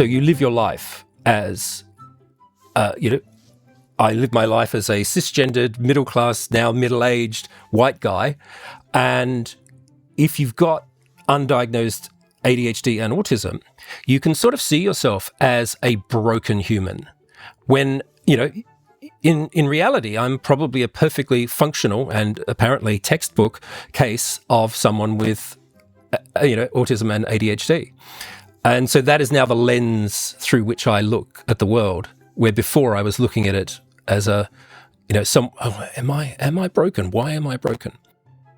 you live your life as, I live my life as a cisgendered, middle-class, now middle-aged white guy. And if you've got undiagnosed ADHD and autism, you can sort of see yourself as a broken human. When, in reality, I'm probably a perfectly functional and apparently textbook case of someone with, autism and ADHD. And so that is now the lens through which I look at the world, where before I was looking at it as am I broken? Why am I broken?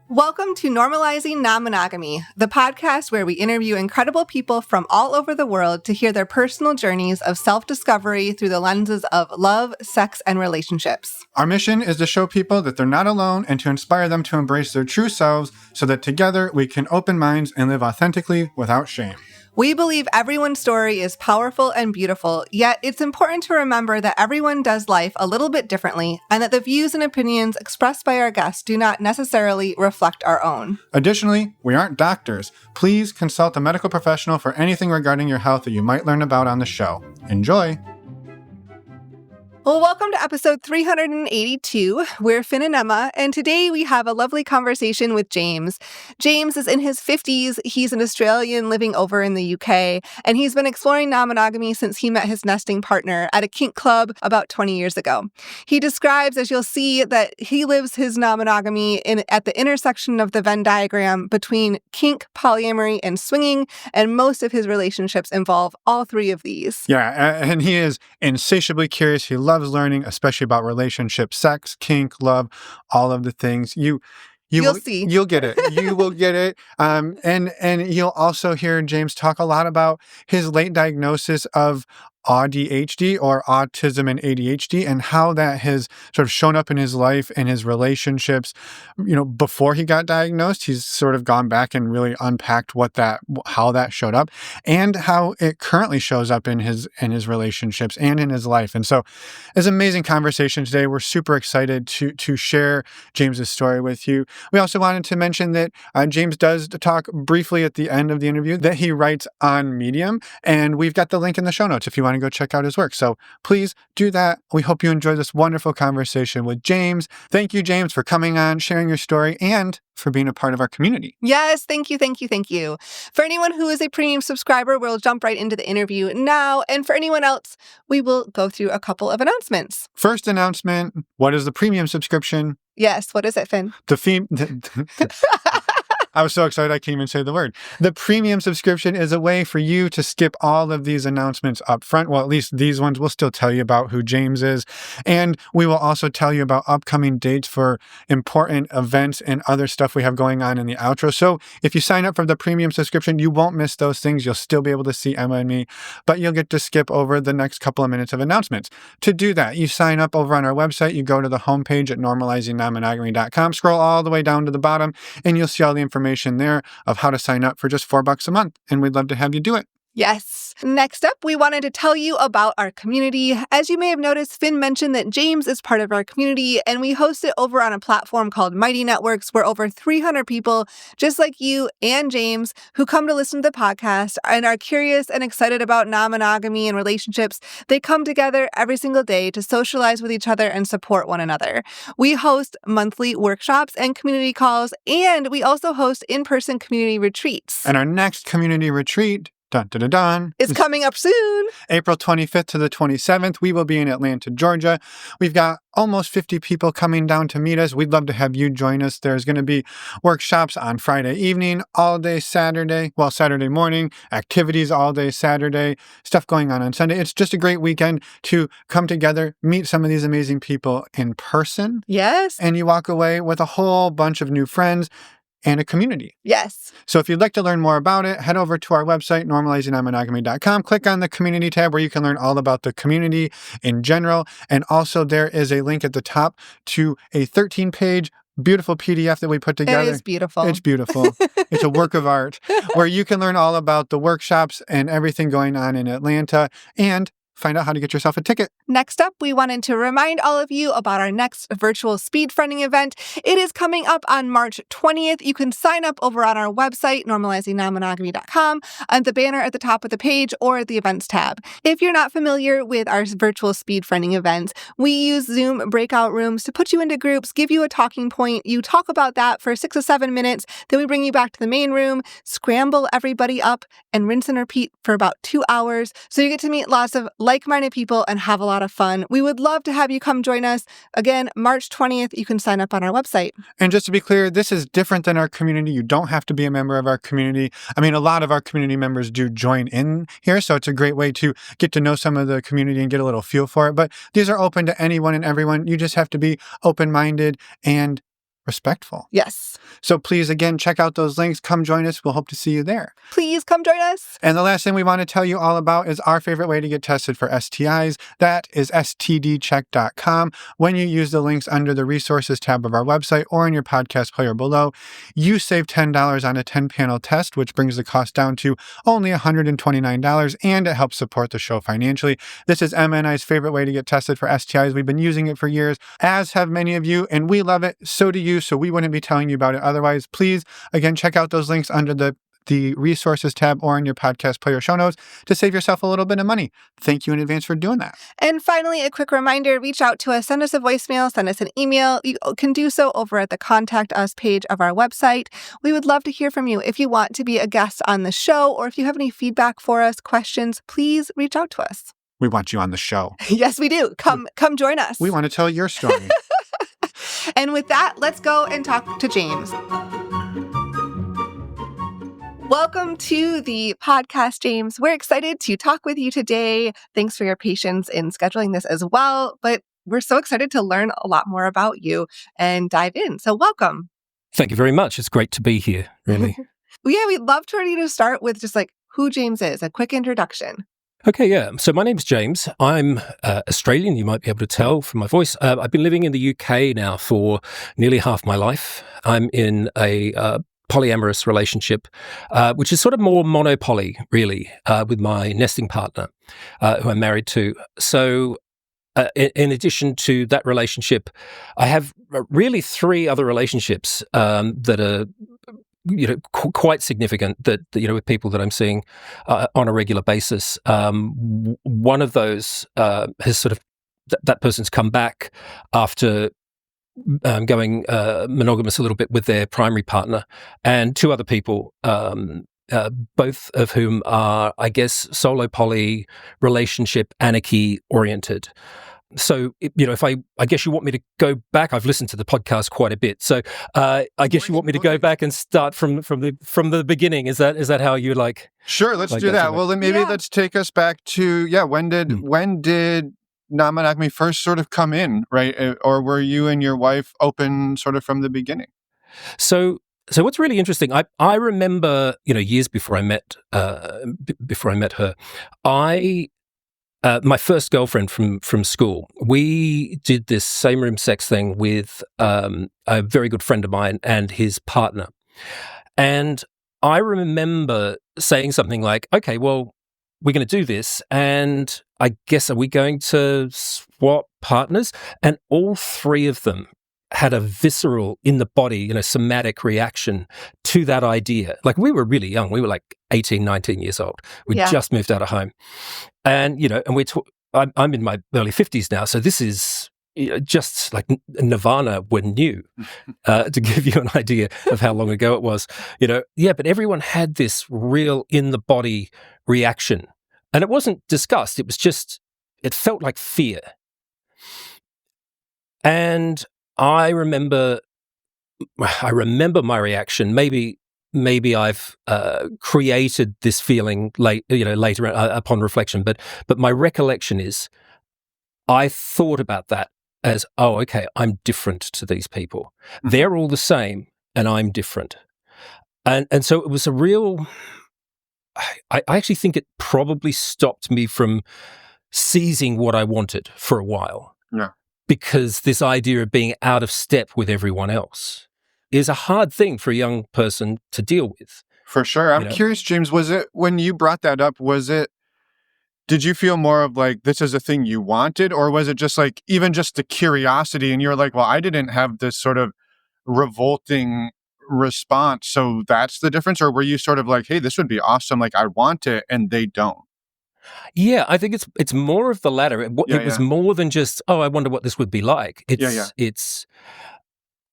Welcome to Normalizing Non-Monogamy, the podcast where we interview incredible people from all over the world to hear their personal journeys of self-discovery through the lenses of love, sex, and relationships. Our mission is to show people that they're not alone and to inspire them to embrace their true selves so that together we can open minds and live authentically without shame. We believe everyone's story is powerful and beautiful, yet it's important to remember that everyone does life a little bit differently and that the views and opinions expressed by our guests do not necessarily reflect our own. Additionally, we aren't doctors. Please consult a medical professional for anything regarding your health that you might learn about on the show. Enjoy! Well, welcome to episode 382. We're Finn and Emma, and today we have a lovely conversation with James. James is in his 50s. He's an Australian living over in the UK, and he's been exploring non-monogamy since he met his nesting partner at a kink club about 20 years ago. He describes, as you'll see, that he lives his non-monogamy at the intersection of the Venn diagram between kink, polyamory, and swinging, and most of his relationships involve all three of these. Yeah, and he is insatiably curious. He loves learning, especially about relationships, sex, kink, love, all of the things. You'll see. You'll get it. You will get it. And you'll also hear James talk a lot about his late diagnosis of AUDHD or Autism and ADHD and how that has sort of shown up in his life and his relationships. Before he got diagnosed, he's sort of gone back and really unpacked how that showed up and how it currently shows up in his relationships and in his life. And so it's an amazing conversation today. We're super excited to share James's story with you. We also wanted to mention that James does talk briefly at the end of the interview that he writes on Medium, and we've got the link in the show notes if you want to go check out his work. So please do that. We hope you enjoy this wonderful conversation with James. Thank you, James, for coming on, sharing your story, and for being a part of our community. Yes, thank you. For anyone who is a premium subscriber, we'll jump right into the interview now. And for anyone else, we will go through a couple of announcements. First announcement, what is the premium subscription? Yes, what is it, Finn? I was so excited I can't even say the word. The premium subscription is a way for you to skip all of these announcements up front. Well, at least these ones. We'll still tell you about who James is. And we will also tell you about upcoming dates for important events and other stuff we have going on in the outro. So if you sign up for the premium subscription, you won't miss those things. You'll still be able to see Emma and me, but you'll get to skip over the next couple of minutes of announcements. To do that, you sign up over on our website. You go to the homepage at normalizingnonmonogamy.com, scroll all the way down to the bottom, and you'll see all the information there of how to sign up for just $4 a month. And we'd love to have you do it. Yes. Next up, we wanted to tell you about our community. As you may have noticed, Finn mentioned that James is part of our community, and we host it over on a platform called Mighty Networks, where over 300 people, just like you and James, who come to listen to the podcast and are curious and excited about non-monogamy and relationships, they come together every single day to socialize with each other and support one another. We host monthly workshops and community calls, and we also host in-person community retreats. And our next community retreat It's coming up soon. April 25th to the 27th. We will be in Atlanta, Georgia. We've got almost 50 people coming down to meet us. We'd love to have you join us. There's going to be workshops on Friday evening, all day Saturday morning, activities all day Saturday, stuff going on Sunday. It's just a great weekend to come together, meet some of these amazing people in person. Yes. And you walk away with a whole bunch of new friends and a community. Yes. So if you'd like to learn more about it, head over to our website, normalizingnonmonogamy.com. Click on the community tab where you can learn all about the community in general. And also there is a link at the top to a 13-page beautiful PDF that we put together. It is beautiful. It's beautiful. It's a work of art where you can learn all about the workshops and everything going on in Atlanta and find out how to get yourself a ticket. Next up, we wanted to remind all of you about our next virtual speedfriending event. It is coming up on March 20th. You can sign up over on our website, normalizingnonmonogamy.com, on the banner at the top of the page or the events tab. If you're not familiar with our virtual speedfriending events, we use Zoom breakout rooms to put you into groups, give you a talking point. You talk about that for 6 to 7 minutes. Then we bring you back to the main room, scramble everybody up, and rinse and repeat for about 2 hours. So you get to meet lots of like-minded people and have a lot of fun. We would love to have you come join us. Again, March 20th, you can sign up on our website. And just to be clear, this is different than our community. You don't have to be a member of our community. I mean, a lot of our community members do join in here, so it's a great way to get to know some of the community and get a little feel for it. But these are open to anyone and everyone. You just have to be open-minded and respectful. Yes. So please, again, check out those links. Come join us. We'll hope to see you there. Please come join us. And the last thing we want to tell you all about is our favorite way to get tested for STIs. That is stdcheck.com. When you use the links under the resources tab of our website or in your podcast player below, you save $10 on a 10-panel test, which brings the cost down to only $129, and it helps support the show financially. This is Emma and I's favorite way to get tested for STIs. We've been using it for years, as have many of you, and we love it. So do you. So we wouldn't be telling you about it otherwise. Please, again, check out those links under the resources tab or in your podcast player show notes to save yourself a little bit of money. Thank you in advance for doing that. And finally, a quick reminder, reach out to us, send us a voicemail, send us an email. You can do so over at the Contact Us page of our website. We would love to hear from you. If you want to be a guest on the show or if you have any feedback for us, questions, please reach out to us. We want you on the show. Yes, we do. Come join us. We want to tell your story. And with that, let's go and talk to James. Welcome to the podcast, James. We're excited to talk with you today. Thanks for your patience in scheduling this as well. But we're so excited to learn a lot more about you and dive in. So welcome. Thank you very much. It's great to be here, really. Yeah, we'd love for you to start with just like who James is, a quick introduction. Okay, yeah. So my name's James. I'm Australian, you might be able to tell from my voice. I've been living in the UK now for nearly half my life. I'm in a polyamorous relationship, which is sort of more monopoly, really, with my nesting partner, who I'm married to. So in addition to that relationship, I have really 3 other relationships that are quite significant that with people that I'm seeing on a regular basis. One of those has sort of that person's come back after going monogamous a little bit with their primary partner, and 2 other people, both of whom are, I guess, solo poly relationship anarchy oriented. So, if I guess you want me to go back, I've listened to the podcast quite a bit. So, I guess you want me to go back and start from the beginning. Is that how you like? Sure, let's do that. Well, then maybe let's take us back to when did non-monogamy first sort of come in, right? Or were you and your wife open sort of from the beginning? So what's really interesting, I remember years before I met her, my first girlfriend from school, we did this same room sex thing with a very good friend of mine and his partner. And I remember saying something like, okay, well, we're going to do this, and I guess, are we going to swap partners? And all 3 of them had a visceral, in the body, somatic reaction to that idea. Like, we were really young. We were like 18, 19 years old. We just moved out of home. And, and I'm in my early 50s now. So this is just like Nirvana when new, to give you an idea of how long ago it was. But everyone had this real in the body reaction. And it wasn't discussed. It was just, it felt like fear. And I remember my reaction. Maybe I've created this feeling later upon reflection. But my recollection is, I thought about that as, oh, okay, I'm different to these people. They're all the same, and I'm different. And so it was a real. I actually think it probably stopped me from seizing what I wanted for a while. Yeah. Because this idea of being out of step with everyone else is a hard thing for a young person to deal with. For sure. I'm curious, James, was it, when you brought that up, was it did you feel more of like, this is a thing you wanted, or was it just like, even just the curiosity and you're like, well, I didn't have this sort of revolting response, so that's the difference? Or were you sort of like, hey, this would be awesome, like I want it, and they don't? Yeah, I think it's more of the latter. It was more than just, oh, I wonder what this would be like. It's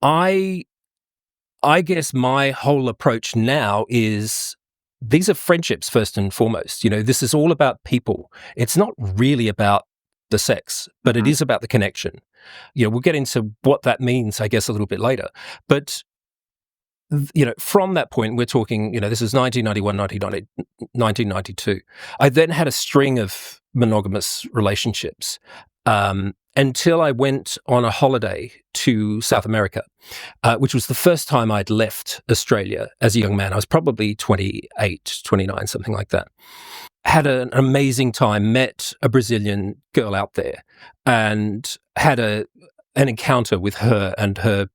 I guess my whole approach now is these are friendships first and foremost. This is all about people. It's not really about the sex, but it is about the connection. We'll get into what that means, I guess, a little bit later. But from that point, we're talking, this is 1991, 1992. I then had a string of monogamous relationships until I went on a holiday to South America, which was the first time I'd left Australia as a young man. I was probably 28, 29, something like that. Had an amazing time, met a Brazilian girl out there, and had an encounter with her and her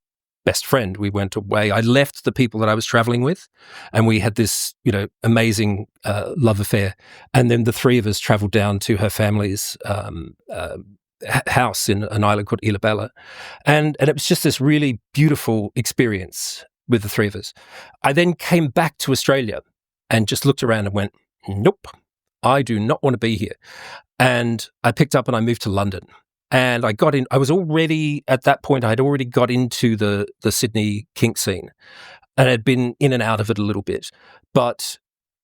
best friend. We went away. I left the people that I was traveling with, and we had this, amazing love affair. And then the three of us traveled down to her family's house in an island called Ilhabela. And it was just this really beautiful experience with the three of us. I then came back to Australia and just looked around and went, nope, I do not want to be here. And I picked up and I moved to London. And I got in, I was already, at that point, I'd already got into the Sydney kink scene and had been in and out of it a little bit. But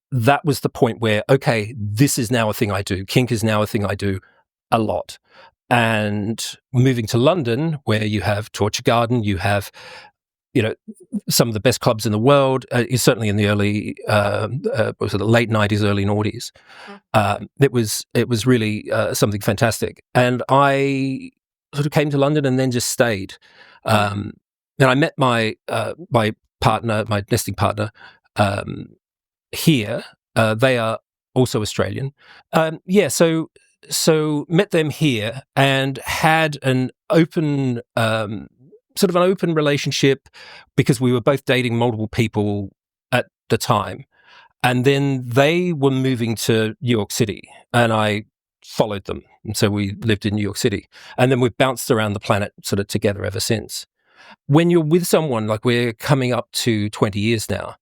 that was the point where, okay, this is now a thing I do. Kink is now a thing I do a lot. And moving to London, where you have Torture Garden, you have, some of the best clubs in the world, certainly in the early, late 90s, early noughties. It was really something fantastic. And I sort of came to London and then just stayed. And I met my partner, my nesting partner, here. They are also Australian. So met them here and had an open sort of an open relationship because we were both dating multiple people at the time. And then they were moving to New York City and I followed them. And so we lived in New York City. And then we've bounced around the planet sort of together ever since. When you're with someone, like we're coming up to 20 years now,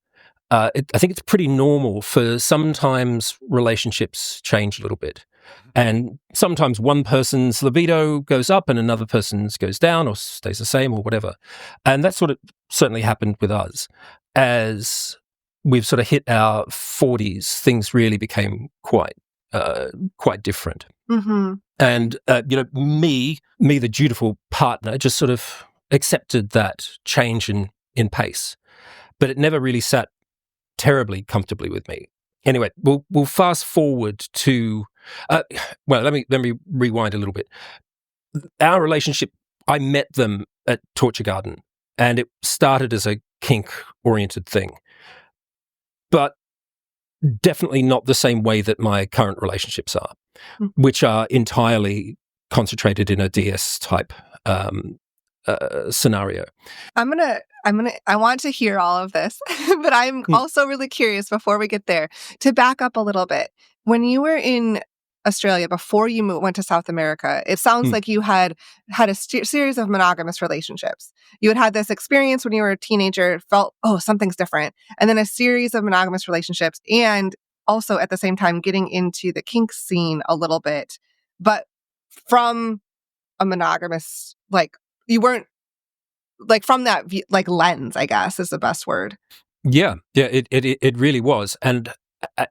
I think it's pretty normal for sometimes relationships change a little bit. And sometimes one person's libido goes up and another person's goes down or stays the same or whatever. And that's what it certainly happened with us. As we've sort of hit our 40s, things really became quite different. Mm-hmm. And, me, the dutiful partner, just sort of accepted that change in pace. But it never really sat terribly comfortably with me. Anyway, we'll fast forward to let me rewind a little bit. Our relationship, I met them at Torture Garden, and it started as a kink-oriented thing, but definitely not the same way that my current relationships are, which are entirely concentrated in a DS type scenario. I want to hear all of this, but I'm also really curious before we get there to back up a little bit. When you were in Australia before you went to South America, it sounds like you had a series of monogamous relationships. You had this experience when you were a teenager, felt, oh, something's different, and then a series of monogamous relationships, and also at the same time getting into the kink scene a little bit, but from a monogamous, like you weren't like from that like lens, I guess is the best word. Yeah, it really was. And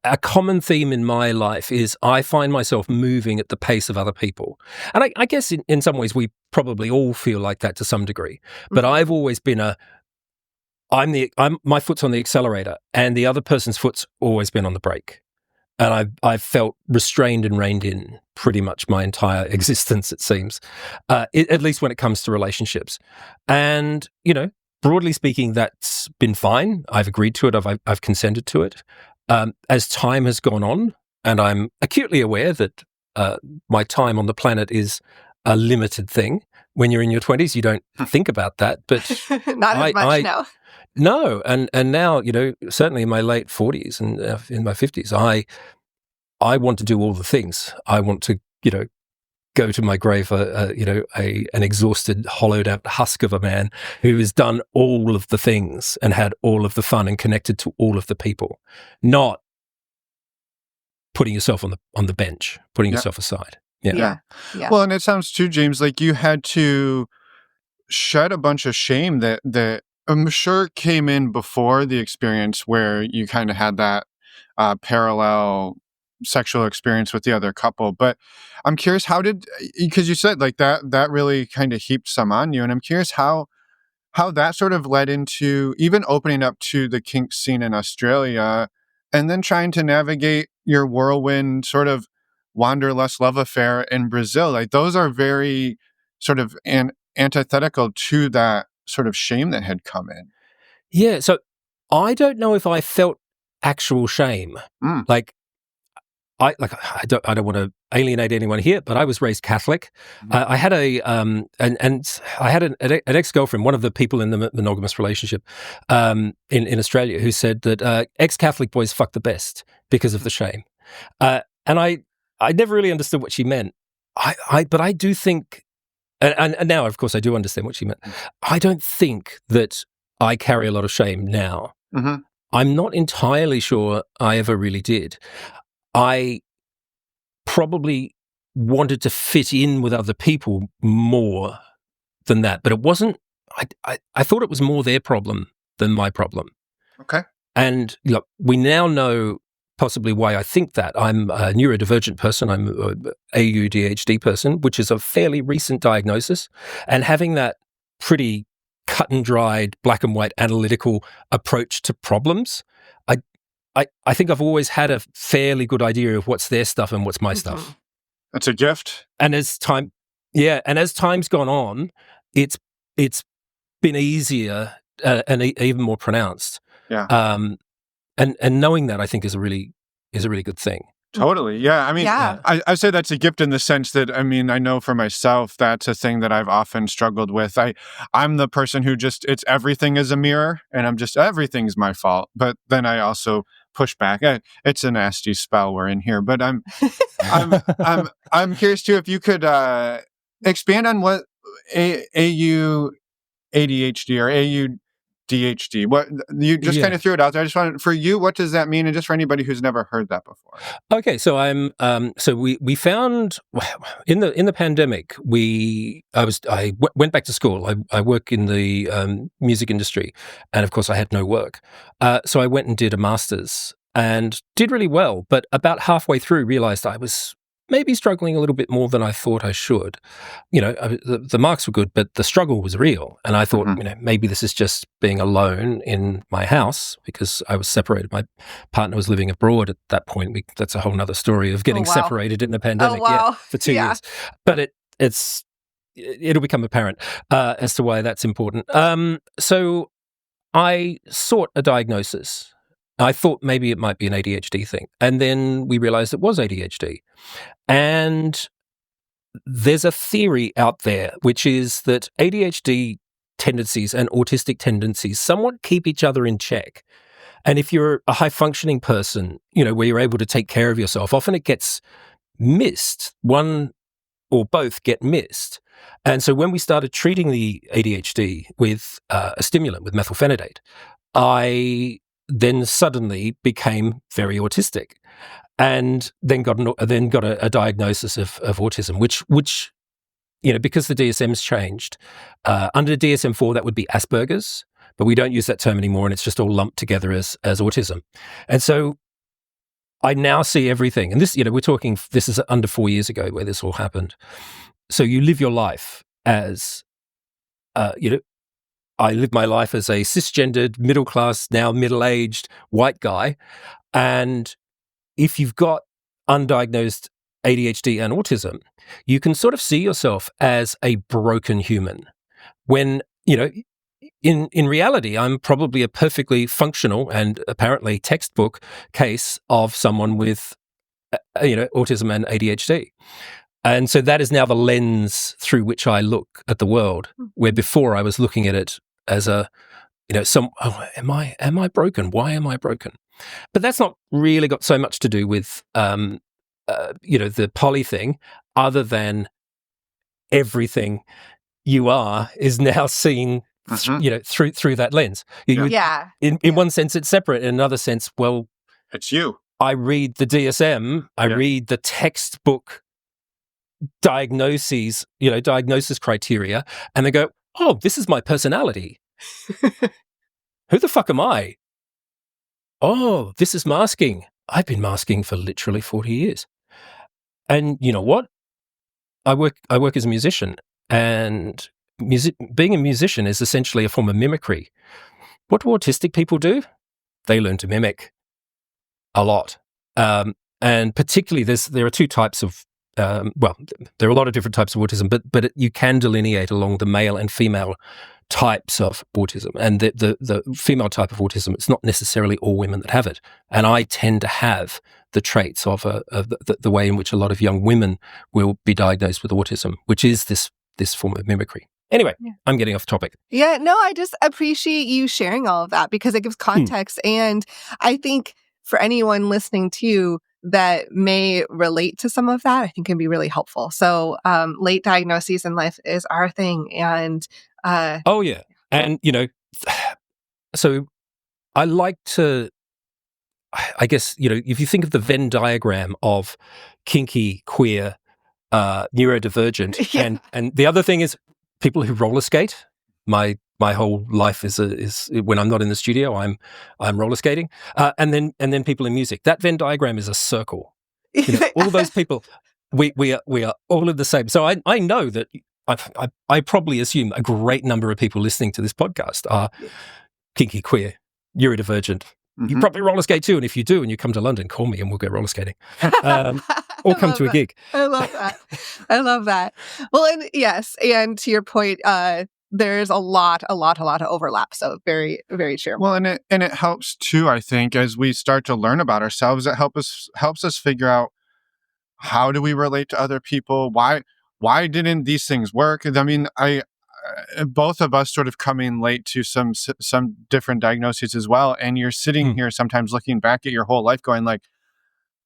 a common theme in my life is I find myself moving at the pace of other people. And I guess in some ways we probably all feel like that to some degree. But I've always been my foot's on the accelerator and the other person's foot's always been on the brake. And I've felt restrained and reined in pretty much my entire existence, it seems, at least when it comes to relationships. And, broadly speaking, that's been fine. I've agreed to it. I've consented to it. As time has gone on, and I'm acutely aware that my time on the planet is a limited thing. When you're in your 20s, you don't think about that. But not as much now. No, and now, certainly in my late 40s and in my 50s, I want to do all the things. I want to, go to my grave, an exhausted, hollowed out husk of a man who has done all of the things and had all of the fun and connected to all of the people, not putting yourself on the bench, putting yourself aside. Yeah. Well, and it sounds too, James, like you had to shed a bunch of shame that I'm sure came in before the experience where you kind of had that parallel sexual experience with the other couple. But I'm curious, because you said like that really kind of heaped some on you, and I'm curious how that sort of led into even opening up to the kink scene in Australia, and then trying to navigate your whirlwind sort of wanderlust love affair in Brazil. Like those are very sort of antithetical to that sort of shame that had come in. Yeah. So I don't know if I felt actual shame. Like I don't want to alienate anyone here, but I was raised Catholic. I had and I had an ex-girlfriend, one of the people in the monogamous relationship in Australia, who said that ex-Catholic boys fuck the best because of the shame. And I never really understood what she meant. But I do think, and now of course I do understand what she meant. I don't think that I carry a lot of shame now. I'm not entirely sure I ever really did. I probably wanted to fit in with other people more than that, but it wasn't. I thought it was more their problem than my problem. Okay. And look, we now know possibly why I think that. I'm a neurodivergent person. I'm a AUDHD person, which is a fairly recent diagnosis. And having that pretty cut and dried, black and white analytical approach to problems, I think I've always had a fairly good idea of what's their stuff and what's my stuff. That's a gift. And as time's gone on, it's been easier and even more pronounced. Yeah. And knowing that, I think, is a really good thing. Totally. Yeah. I mean, I say that's a gift in the sense that, I mean, I know for myself, that's a thing that I've often struggled with. I'm the person who it's everything is a mirror, and everything's my fault. But then I also push back. It's a nasty spell we're in here. But I'm curious too, if you could expand on what AUDHD or AUDHD. What you just kind of threw it out there. I just wanted, for you, what does that mean? And just for anybody who's never heard that before. Okay, so we found in the pandemic, I went back to school. I work in the music industry, and of course I had no work. So I went and did a master's and did really well, but about halfway through realized I was maybe struggling a little bit more than I thought I should. The marks were good, but the struggle was real. And I thought, maybe this is just being alone in my house because I was separated. My partner was living abroad at that point. That's a whole nother story of getting separated in the pandemic for 2 years. But it'll become apparent as to why that's important. So I sought a diagnosis. I thought maybe it might be an ADHD thing. And then we realized it was ADHD. And there's a theory out there, which is that ADHD tendencies and autistic tendencies somewhat keep each other in check. And if you're a high-functioning person, where you're able to take care of yourself, often it gets missed. One or both get missed. And so when we started treating the ADHD with a stimulant, with methylphenidate, I then suddenly became very autistic, and then got a diagnosis of autism, which because the DSM's changed. Under DSM-4, that would be Asperger's, but we don't use that term anymore, and it's just all lumped together as autism. And so I now see everything, and this this is under 4 years ago where this all happened. So you live your life as I live my life as a cisgendered, middle-class, now middle-aged white guy. And if you've got undiagnosed ADHD and autism, you can sort of see yourself as a broken human. When, in reality, I'm probably a perfectly functional and apparently textbook case of someone with, autism and ADHD. And so that is now the lens through which I look at the world, where before I was looking at it as am I broken? Why am I broken? But that's not really got so much to do with the poly thing, other than everything you are is now seen, through that lens. In one sense, it's separate. In another sense, well, it's you. I read the DSM, I read the textbook diagnoses, diagnosis criteria, and they go, oh, this is my personality. Who the fuck am I? Oh, this is masking. I've been masking for literally 40 years. And you know what? I work as a musician, and being a musician is essentially a form of mimicry. What do autistic people do? They learn to mimic a lot. And particularly there are two types of, there are a lot of different types of autism, but you can delineate along the male and female types of autism. And the female type of autism, it's not necessarily all women that have it. And I tend to have the traits of the way in which a lot of young women will be diagnosed with autism, which is this form of mimicry. Anyway, I'm getting off topic. Yeah, no, I just appreciate you sharing all of that because it gives context. And I think for anyone listening to that may relate to some of that, I think can be really helpful. So late diagnoses in life is our thing. And and so I like to, I guess, if you think of the Venn diagram of kinky, queer, neurodivergent, and the other thing is people who roller skate. My whole life is when I'm not in the studio, I'm roller skating, and then people in music. That Venn diagram is a circle. All those people, we are all in the same. So I know that I probably assume a great number of people listening to this podcast are kinky, queer, neurodivergent. You probably roller skate too, and if you do, and you come to London, call me and we'll go roller skating, or come to a gig. I love that. I love that. Well, and yes, and to your point, there's a lot of overlap. So very, very true. Well, and it helps too. I think as we start to learn about ourselves, it helps us figure out how do we relate to other people. Why didn't these things work? I mean, both of us sort of coming late to some different diagnoses as well. And you're sitting here sometimes looking back at your whole life going like,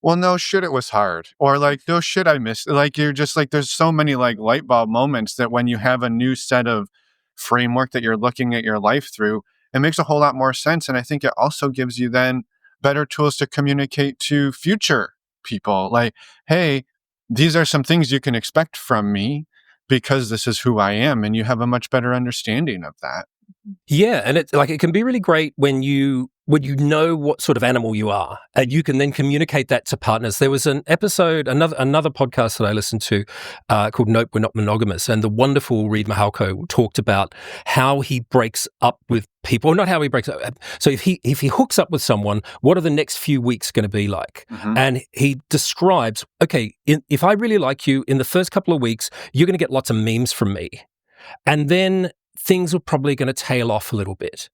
well, no shit, it was hard. Or like, no shit, I missed. Like, you're just like, there's so many like light bulb moments that when you have a new set of framework that you're looking at your life through, it makes a whole lot more sense. And I think it also gives you then better tools to communicate to future people. Like, hey, these are some things you can expect from me, because this is who I am, and you have a much better understanding of that. Yeah, and it can be really great when you know what sort of animal you are, and you can then communicate that to partners. There was an episode, another podcast that I listened to called "Nope, We're Not Monogamous," and the wonderful Reid Mihalko talked about how he breaks up with people. Not how he breaks up. So if he hooks up with someone, what are the next few weeks going to be like? And he describes, okay, if I really like you, in the first couple of weeks, you're going to get lots of memes from me, and then things are probably going to tail off a little bit.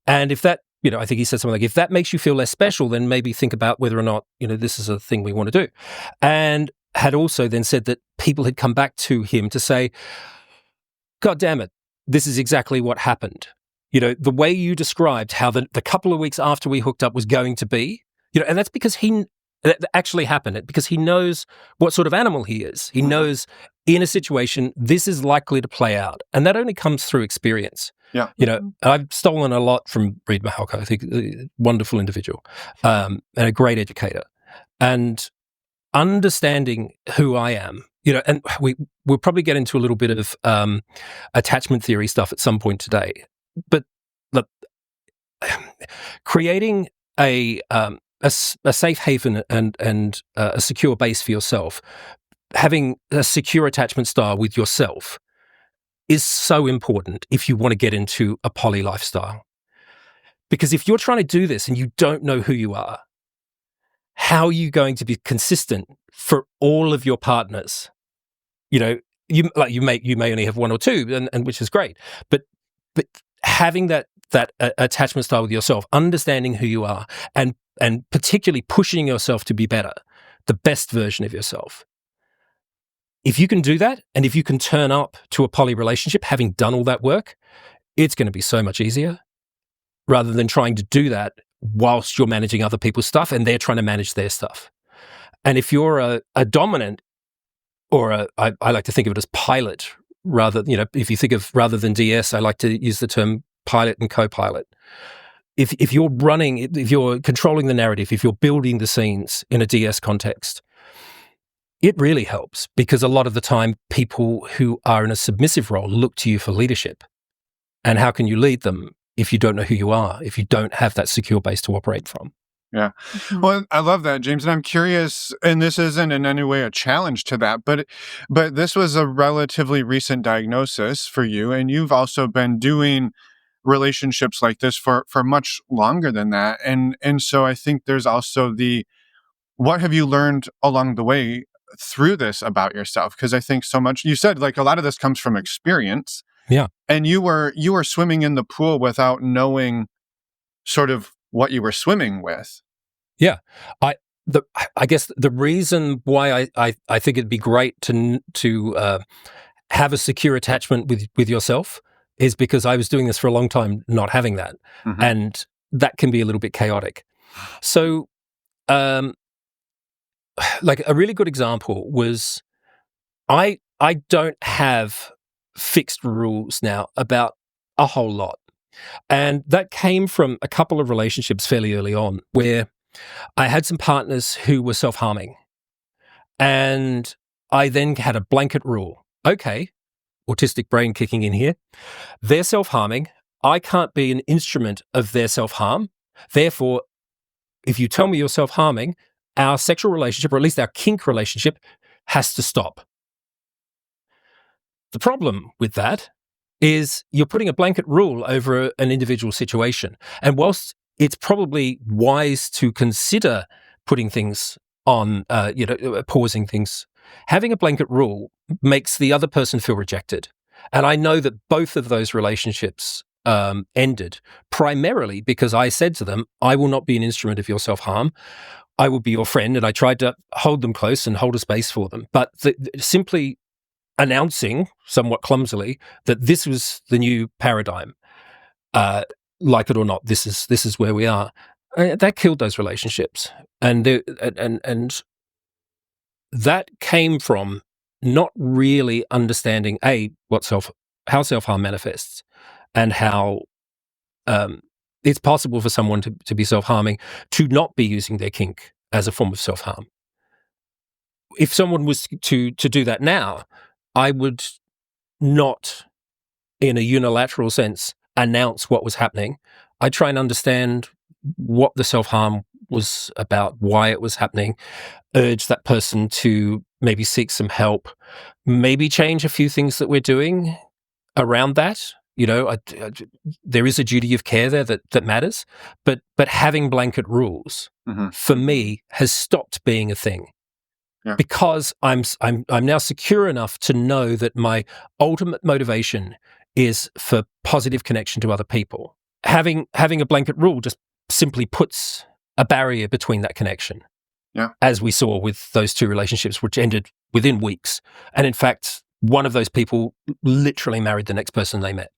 And if that, I think he said something like, if that makes you feel less special, then maybe think about whether or not, this is a thing we want to do. And had also then said that people had come back to him to say, God damn it, this is exactly what happened. The way you described how the couple of weeks after we hooked up was going to be, and that's because that actually happened, because he knows what sort of animal he is. He knows in a situation, this is likely to play out. And that only comes through experience. Yeah. I've stolen a lot from Reid Mihalko. I think a wonderful individual, and a great educator. And understanding who I am, and we'll probably get into a little bit of attachment theory stuff at some point today. But look, creating a safe haven and a secure base for yourself, having a secure attachment style with yourself is so important if you want to get into a poly lifestyle. Because if you're trying to do this and you don't know who you are, how are you going to be consistent for all of your partners? You may only have one or two, and which is great, but having that attachment style with yourself, understanding who you are, and particularly pushing yourself to be better, the best version of yourself. If you can do that, and if you can turn up to a poly relationship having done all that work, it's going to be so much easier rather than trying to do that whilst you're managing other people's stuff and they're trying to manage their stuff. And if you're a dominant, or I like to think of it as pilot, rather, if you think of, rather than DS, I like to use the term pilot and co-pilot. If you're running, if you're controlling the narrative, if you're building the scenes in a DS context, it really helps, because a lot of the time people who are in a submissive role look to you for leadership. And how can you lead them if you don't know who you are, if you don't have that secure base to operate from? Yeah. Well, I love that, James. And I'm curious, and this isn't in any way a challenge to that, but this was a relatively recent diagnosis for you. And you've also been doing relationships like this for much longer than that. And so I think there's also what have you learned along the way through this about yourself? Because I think so much, you said like a lot of this comes from experience. Yeah. And you were swimming in the pool without knowing sort of what you were swimming with. Yeah. I guess the reason why I think it'd be great to have a secure attachment with yourself is because I was doing this for a long time not having that. Mm-hmm. And that can be a little bit chaotic. So like a really good example was I don't have fixed rules now about a whole lot. And that came from a couple of relationships fairly early on where I had some partners who were self-harming. And I then had a blanket rule. Okay, autistic brain kicking in here. They're self-harming. I can't be an instrument of their self-harm. Therefore, if you tell me you're self-harming, our sexual relationship, or at least our kink relationship, has to stop. The problem with that is you're putting a blanket rule over an individual situation. And whilst it's probably wise to consider putting things on, pausing things, having a blanket rule makes the other person feel rejected. And I know that both of those relationships ended primarily because I said to them, I will not be an instrument of your self-harm. I will be your friend. And I tried to hold them close and hold a space for them. But simply announcing somewhat clumsily that this was the new paradigm, like it or not, this is where we are. That killed those relationships, and that came from not really understanding how self-harm manifests, and how it's possible for someone to be self-harming, to not be using their kink as a form of self-harm. If someone was to do that now, I would not, in a unilateral sense, announce what was happening. I'd try and understand what the self-harm was about, why it was happening, urge that person to maybe seek some help, maybe change a few things that we're doing around that. There is a duty of care there that matters, but having blanket rules for me has stopped being a thing. Yeah. Because I'm now secure enough to know that my ultimate motivation is for positive connection to other people. Having a blanket rule just simply puts a barrier between that connection. Yeah. As we saw with those two relationships, which ended within weeks. And in fact, one of those people literally married the next person they met,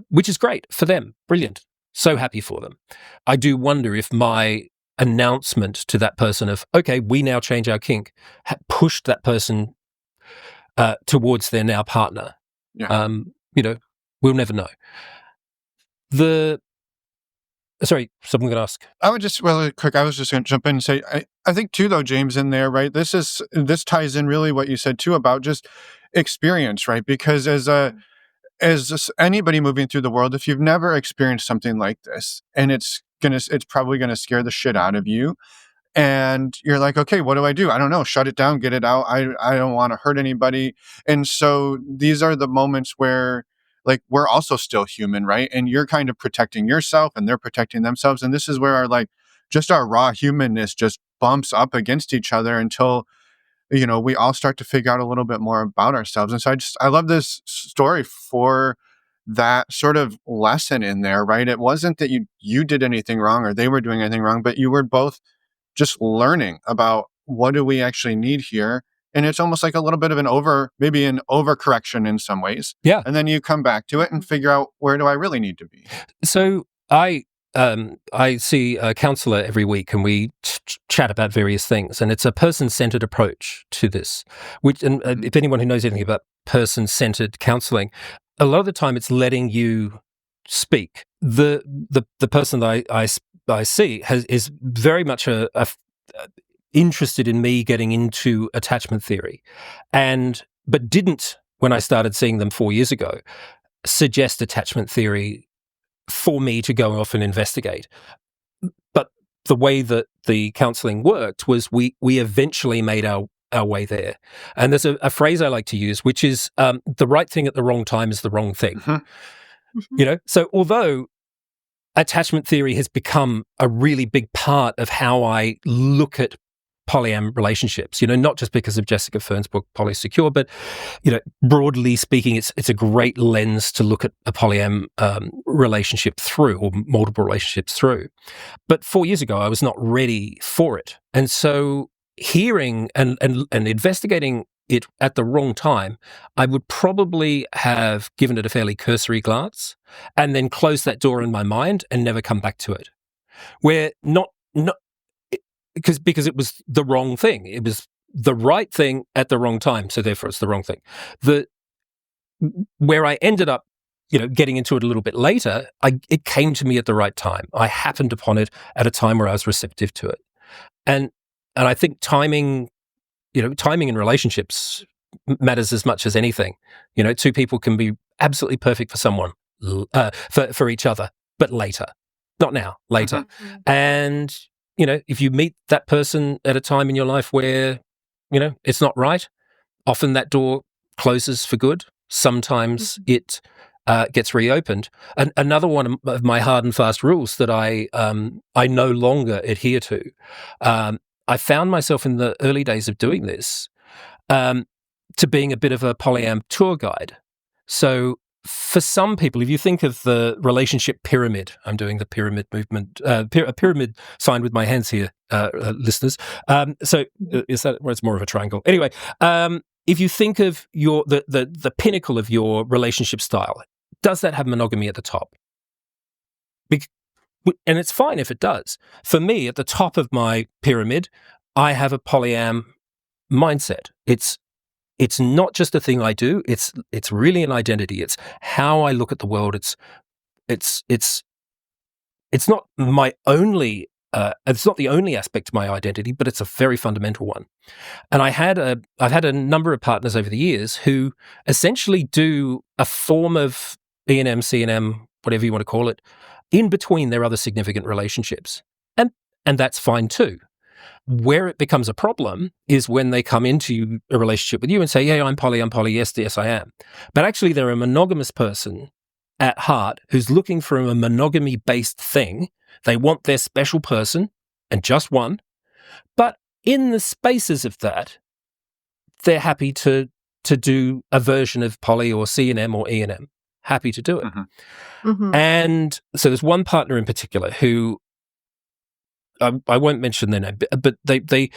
which is great for them. Brilliant. So happy for them. I do wonder if my announcement to that person of, okay, we now change our kink, pushed that person towards their now partner. Yeah. We'll never know. Sorry, someone going to ask. I would just, really quick, I was just going to jump in and say, I think too, though, James, in there, right, this ties in really what you said too about just experience, right? Because as anybody moving through the world, if you've never experienced something like this, and it's probably going to scare the shit out of you. And you're like, okay, what do? I don't know. Shut it down, get it out. I don't want to hurt anybody. And so these are the moments where, like, we're also still human, right? And you're kind of protecting yourself and they're protecting themselves. And this is where our raw humanness just bumps up against each other until, we all start to figure out a little bit more about ourselves. And so I love this story for that sort of lesson in there, right? It wasn't that you did anything wrong or they were doing anything wrong, but you were both just learning about what do we actually need here. And it's almost like a little bit of maybe an overcorrection in some ways. Yeah. And then you come back to it and figure out, where do I really need to be? So I I see a counselor every week, and we chat about various things, and it's a person-centered approach to this. Which, and if anyone who knows anything about person-centered counseling, a lot of the time it's letting you speak. The person that I see is very much interested in me getting into attachment theory, but didn't, when I started seeing them 4 years ago, suggest attachment theory for me to go off and investigate. But the way that the counseling worked was we eventually made our way there. And there's a phrase I like to use, which is the right thing at the wrong time is the wrong thing. So although attachment theory has become a really big part of how I look at polyam relationships, not just because of Jessica Fern's book Polysecure, but broadly speaking, it's a great lens to look at a polyam relationship through, or multiple relationships through. But 4 years ago, I was not ready for it, and so hearing and investigating it at the wrong time, I would probably have given it a fairly cursory glance and then closed that door in my mind and never come back to it. Where not because it was the wrong thing. It was the right thing at the wrong time, so therefore it's the wrong thing. Where I ended up, getting into it a little bit later, it came to me at the right time. I happened upon it at a time where I was receptive to it, and I think timing in relationships matters as much as anything. Two people can be absolutely perfect for someone, for each other, but later, not now, later, and if you meet that person at a time in your life where, it's not right, often that door closes for good. Sometimes it gets reopened. And another one of my hard and fast rules that I no longer adhere to, I found myself in the early days of doing this to being a bit of a polyam tour guide. So for some people, if you think of the relationship pyramid, I'm doing the pyramid movement, a pyramid sign with my hands here, listeners. So is that, well, it's more of a triangle. Anyway, if you think of the pinnacle of your relationship style, does that have monogamy at the top? And it's fine if it does. For me, at the top of my pyramid, I have a polyam mindset. It's not just a thing I do. It's really an identity. It's how I look at the world. It's not my only. It's not the only aspect of my identity, but it's a very fundamental one. And I've had a number of partners over the years who essentially do a form of E&M, C&M, whatever you want to call it, in between their other significant relationships, and that's fine too. Where it becomes a problem is when they come into a relationship with you and say, yeah, I'm poly, yes, I am. But actually they're a monogamous person at heart who's looking for a monogamy-based thing. They want their special person and just one. But in the spaces of that, they're happy to do a version of poly or C&M or E&M. Happy to do it. And so there's one partner in particular who, I won't mention their name, but they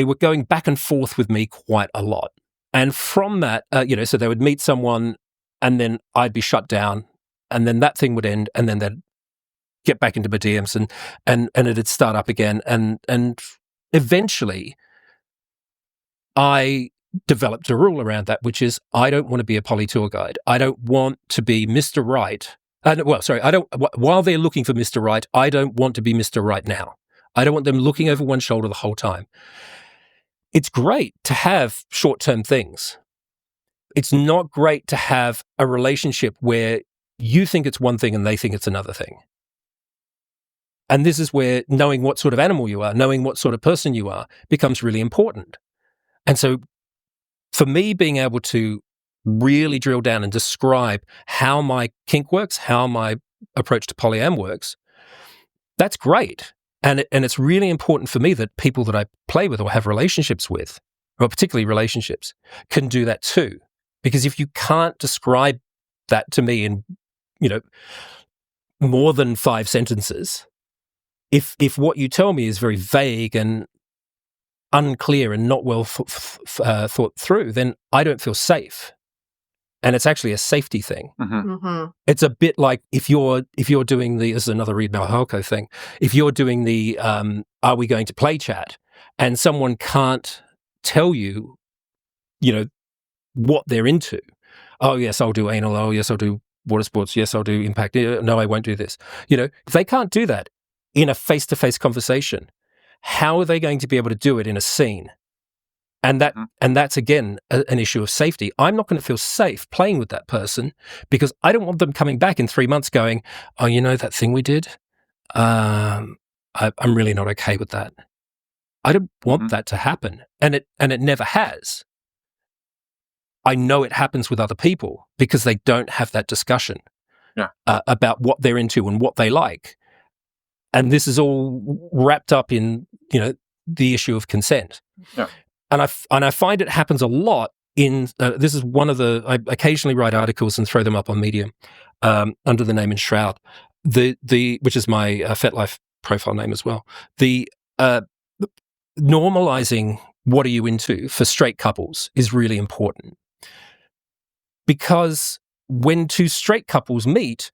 were going back and forth with me quite a lot. And from that, so they would meet someone and then I'd be shut down and then that thing would end and then they'd get back into my DMs and it'd start up again. And eventually I developed a rule around that, which is I don't want to be a poly tour guide. I don't want to be Mr. Right. While they're looking for Mr. Right, I don't want to be Mr. Right now. I don't want them looking over one shoulder the whole time. It's great to have short-term things. It's not great to have a relationship where you think it's one thing and they think it's another thing. And this is where knowing what sort of animal you are, knowing what sort of person you are, becomes really important. And so for me, being able to really drill down and describe how my kink works, how my approach to polyam works, that's great. And it's really important for me that people that I play with or have relationships with, or particularly relationships, can do that too. Because if you can't describe that to me in, more than 5 sentences, if what you tell me is very vague and unclear and not well thought through, then I don't feel safe. and it's actually a safety thing. Mm-hmm. It's a bit like if you're doing the, this is another Reed Malhalko thing, if you're doing the are we going to play chat, and someone can't tell you, what they're into. Oh yes, I'll do anal. Oh yes, I'll do water sports. Yes, I'll do impact. No, I won't do this. If they can't do that in a face-to-face conversation, how are they going to be able to do it in a scene? And that's again an issue of safety. I'm not going to feel safe playing with that person because I don't want them coming back in 3 months going, oh, that thing we did? I'm really not okay with that. I don't want that to happen. And it never has. I know it happens with other people because they don't have that discussion about what they're into and what they like. And this is all wrapped up in, the issue of consent. Yeah. And I find it happens a lot in, this is one of I occasionally write articles and throw them up on Medium under the name Enshroud, which is my FetLife profile name as well. The normalizing what are you into for straight couples is really important. Because when two straight couples meet,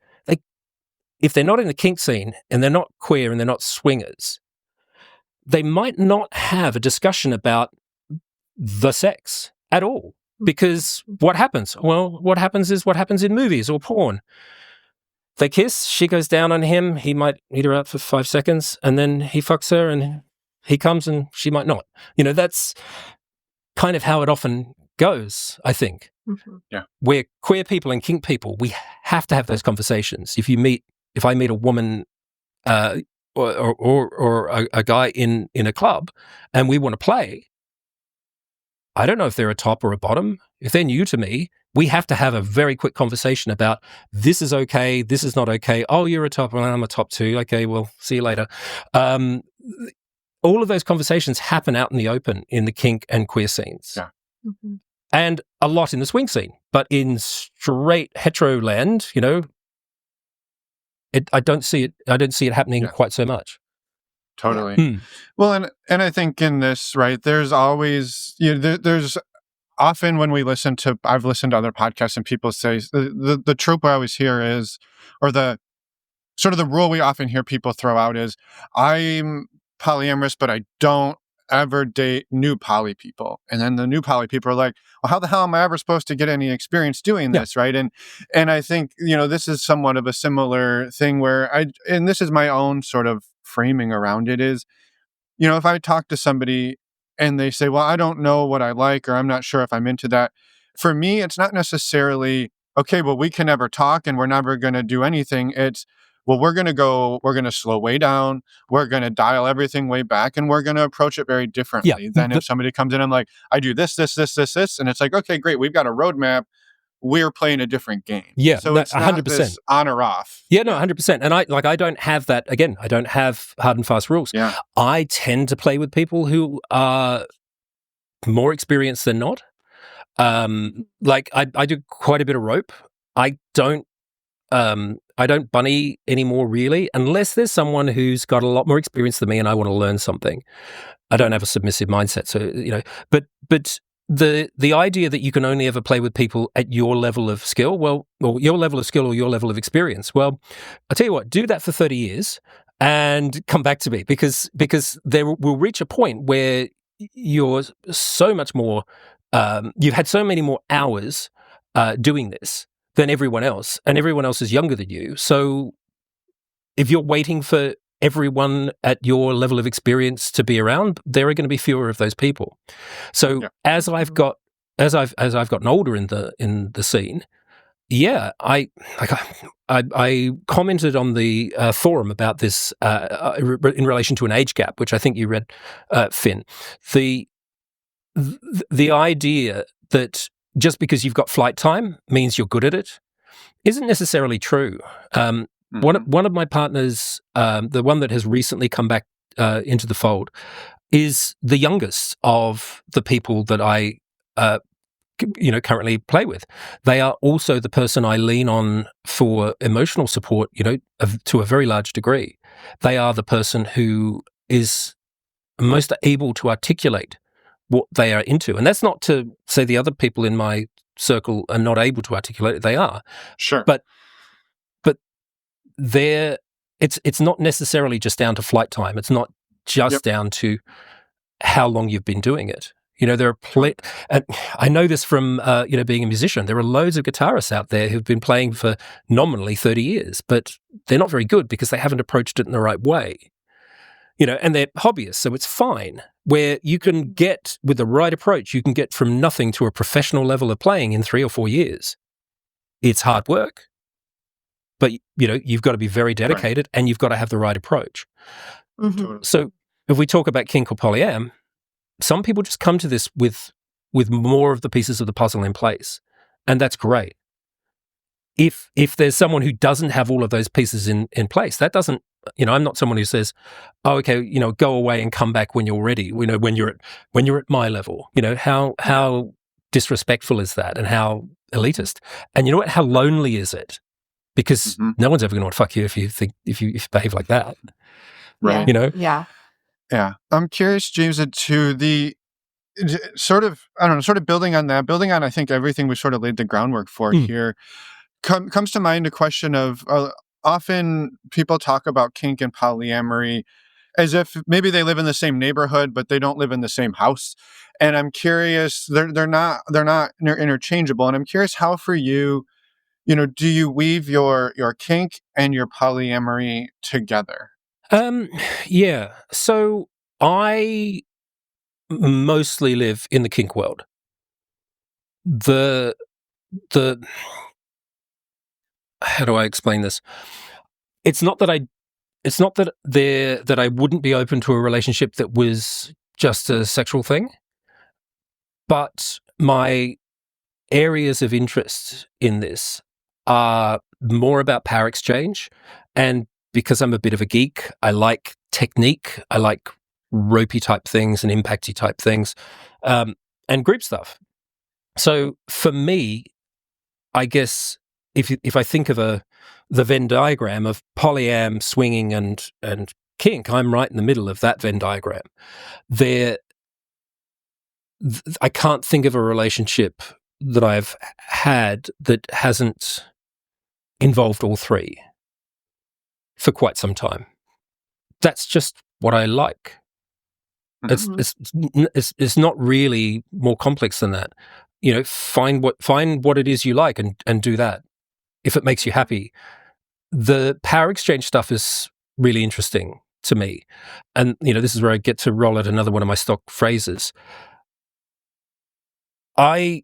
if they're not in the kink scene and they're not queer and they're not swingers, they might not have a discussion about the sex at all. Because what happens? Well, what happens is what happens in movies or porn. They kiss, she goes down on him, he might eat her out for 5 seconds, and then he fucks her and he comes and she might not. That's kind of how it often goes, I think. Mm-hmm. Yeah. We're queer people and kink people. We have to have those conversations. If I meet a woman or a guy in a club and we want to play, I don't know if they're a top or a bottom. If they're new to me, we have to have a very quick conversation about this is okay, this is not okay. Oh, you're a top, well, I'm a top too. Okay, well, see you later. All of those conversations happen out in the open in the kink and queer scenes. Yeah. Mm-hmm. And a lot in the swing scene. But in straight hetero land, I don't see it happening quite so much. Totally. Well, and I think in this, right, there's always, there's often when I've listened to other podcasts and people say, the trope I always hear is, or the sort of the rule we often hear people throw out is, I'm polyamorous, but I don't ever date new poly people. And then the new poly people are like, well, how the hell am I ever supposed to get any experience doing this, right? And I think, this is somewhat of a similar thing where and this is my own sort of framing around it is, if I talk to somebody and they say, well, I don't know what I like, or I'm not sure if I'm into that. For me, it's not necessarily, okay, well, we can never talk and we're never going to do anything. It's, well, we're going to slow way down. We're going to dial everything way back and we're going to approach it very differently than if somebody comes in, I'm like, I do this. And it's like, okay, great. We've got a roadmap. We're playing a different game. Yeah. So it's 100%. This on or off. Yeah, no, 100%. And I don't have that. Again, I don't have hard and fast rules. Yeah. I tend to play with people who are more experienced than not. I do quite a bit of rope. I don't bunny anymore really, unless there's someone who's got a lot more experience than me and I want to learn something. I don't have a submissive mindset. So, but the idea that you can only ever play with people at your level of skill, or your level of skill or your level of experience. Well, I'll tell you what, do that for 30 years and come back to me because there will reach a point where you're so much more, you've had so many more hours doing this than everyone else, and everyone else is younger than you. So if you're waiting for everyone at your level of experience to be around, there are going to be fewer of those people. So as I've gotten older in the scene, I commented on the forum about this in relation to an age gap, which I think you read, Finn. The idea that just because you've got flight time means you're good at it isn't necessarily true. One of my partners, the one that has recently come back into the fold, is the youngest of the people that I currently play with. They are also the person I lean on for emotional support, to a very large degree. They are the person who is most able to articulate what they are into. And that's not to say the other people in my circle are not able to articulate it, they are. Sure. But it's not necessarily just down to flight time. It's not just down to how long you've been doing it. There are and I know this from being a musician. There are loads of guitarists out there who've been playing for nominally 30 years, but they're not very good because they haven't approached it in the right way. And they're hobbyists, so it's fine. Where you can get, with the right approach, you can get from nothing to a professional level of playing in 3 or 4 years. It's hard work, but you've got to be very dedicated, and you've got to have the right approach. Mm-hmm. So if we talk about kink or polyam, some people just come to this with more of the pieces of the puzzle in place, and that's great. If there's someone who doesn't have all of those pieces in place, that doesn't, I'm not someone who says, oh, okay, go away and come back when you're ready. When you're at my level, how disrespectful is that, and how elitist? And you know what? How lonely is it? Because no one's ever going to want to fuck you if you behave like that, right? Yeah. Yeah. I'm curious, James, to the sort of building on, I think, everything we sort of laid the groundwork for here. Comes to mind a question of often people talk about kink and polyamory as if maybe they live in the same neighborhood, but they don't live in the same house. And I'm curious, they're not interchangeable. And I'm curious how for you, do you weave your kink and your polyamory together? Yeah. So I mostly live in the kink world. How do I explain this? It's not that I wouldn't be open to a relationship that was just a sexual thing, but my areas of interest in this are more about power exchange, and because I'm a bit of a geek, I like technique, I like ropey type things and impacty type things, and group stuff. So for me, I guess if I think of the Venn diagram of polyam, swinging, and kink, I'm right in the middle of that Venn diagram. I can't think of a relationship that I've had that hasn't involved all three for quite some time. That's just what I like. It's not really more complex than that. Find what it is you like and do that. If it makes you happy. The power exchange stuff is really interesting to me. And, this is where I get to roll out another one of my stock phrases. I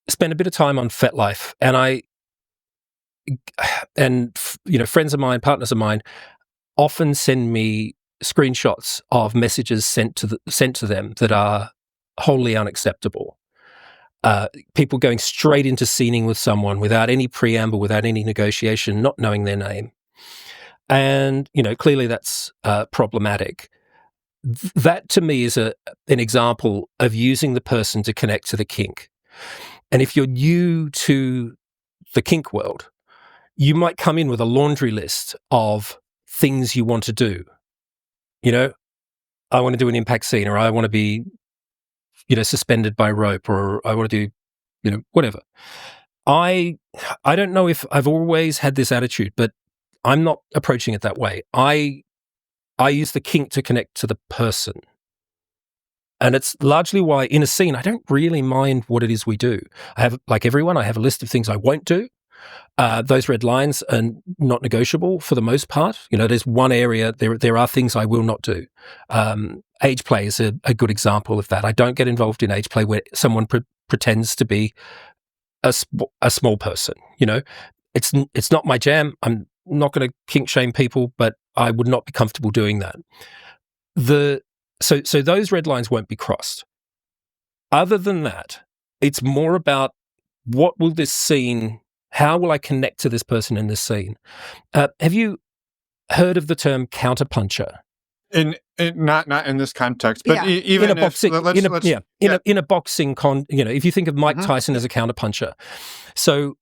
spend a bit of time on FetLife, and friends of mine, partners of mine, often send me screenshots of messages sent to them that are wholly unacceptable. People going straight into scening with someone without any preamble, without any negotiation, not knowing their name. And, clearly that's problematic. That to me is an example of using the person to connect to the kink. And if you're new to the kink world, you might come in with a laundry list of things you want to do. I want to do an impact scene, or I want to be suspended by rope, or I want to do, whatever. I don't know if I've always had this attitude, but I'm not approaching it that way. I use the kink to connect to the person. And it's largely why in a scene, I don't really mind what it is we do. I have, like everyone, I have a list of things I won't do. Those red lines are not negotiable for the most part. There's one area, there are things I will not do. Age play is a good example of that. I don't get involved in age play where someone pretends to be a small person. It's not my jam. I'm not going to kink shame people, but I would not be comfortable doing that. So those red lines won't be crossed. Other than that, it's more about what will this scene, how will I connect to this person in this scene? Have you heard of the term counterpuncher? Not in this context, but even in a boxing, in a boxing if you think of Mike Tyson as a counterpuncher. So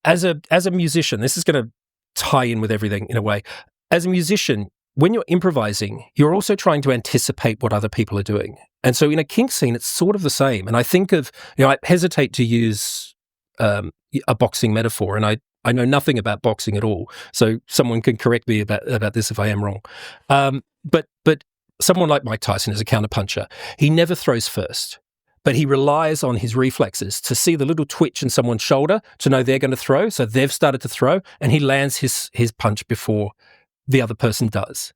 as a musician, this is going to tie in with everything in a way. As a musician, when you're improvising, you're also trying to anticipate what other people are doing. And so in a kink scene, it's sort of the same. And I think of, I hesitate to use a boxing metaphor, and I know nothing about boxing at all. So someone can correct me about this if I am wrong. But someone like Mike Tyson is a counterpuncher. He never throws first, but he relies on his reflexes to see the little twitch in someone's shoulder to know they're going to throw. So they've started to throw, and he lands his punch before the other person does.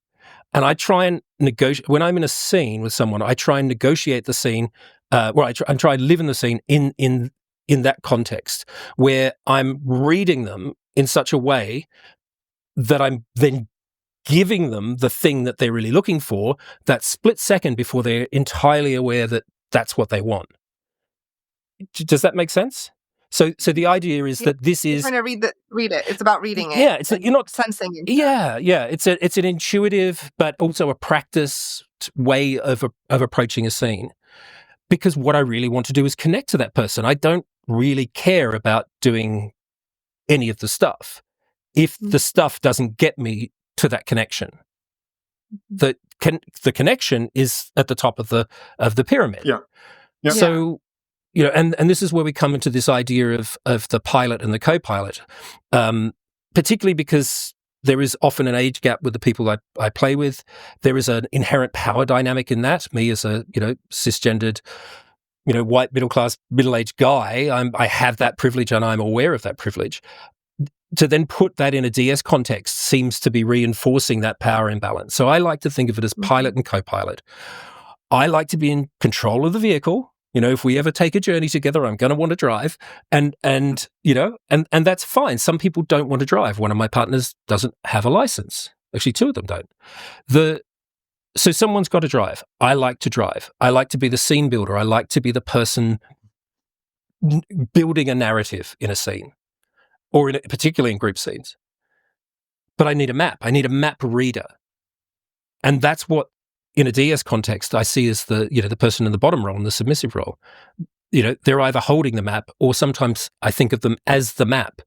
And I try and negotiate when I'm in a scene with someone. I try and negotiate the scene. I try and live in the scene in that context where I'm reading them in such a way that I'm then giving them the thing that they're really looking for, that split second before they're entirely aware that that's what they want. Does that make sense? So the idea is that this is trying to read it. It's about reading it. Yeah, you're not sensing it. Yeah. It's an intuitive but also a practiced way of approaching a scene. Because what I really want to do is connect to that person. I don't really care about doing any of the stuff if the stuff doesn't get me to that connection. The connection is at the top of the pyramid. Yeah. So, and this is where we come into this idea of the pilot and the co-pilot, particularly because there is often an age gap with the people I play with. There is an inherent power dynamic in that. Me as a cisgendered, white middle-class middle-aged guy, I have that privilege and I'm aware of that privilege. To then put that in a DS context seems to be reinforcing that power imbalance. So I like to think of it as pilot and co-pilot. I like to be in control of the vehicle. If we ever take a journey together, I'm going to want to drive, and that's fine. Some people don't want to drive. One of my partners doesn't have a license. Actually, two of them don't. So someone's got to drive. I like to drive. I like to be the scene builder. I like to be the person building a narrative in a scene, or particularly in group scenes. But I need a map. I need a map reader, and that's what, in a DS context, I see as the person in the bottom role, in the submissive role. They're either holding the map, or sometimes I think of them as the map.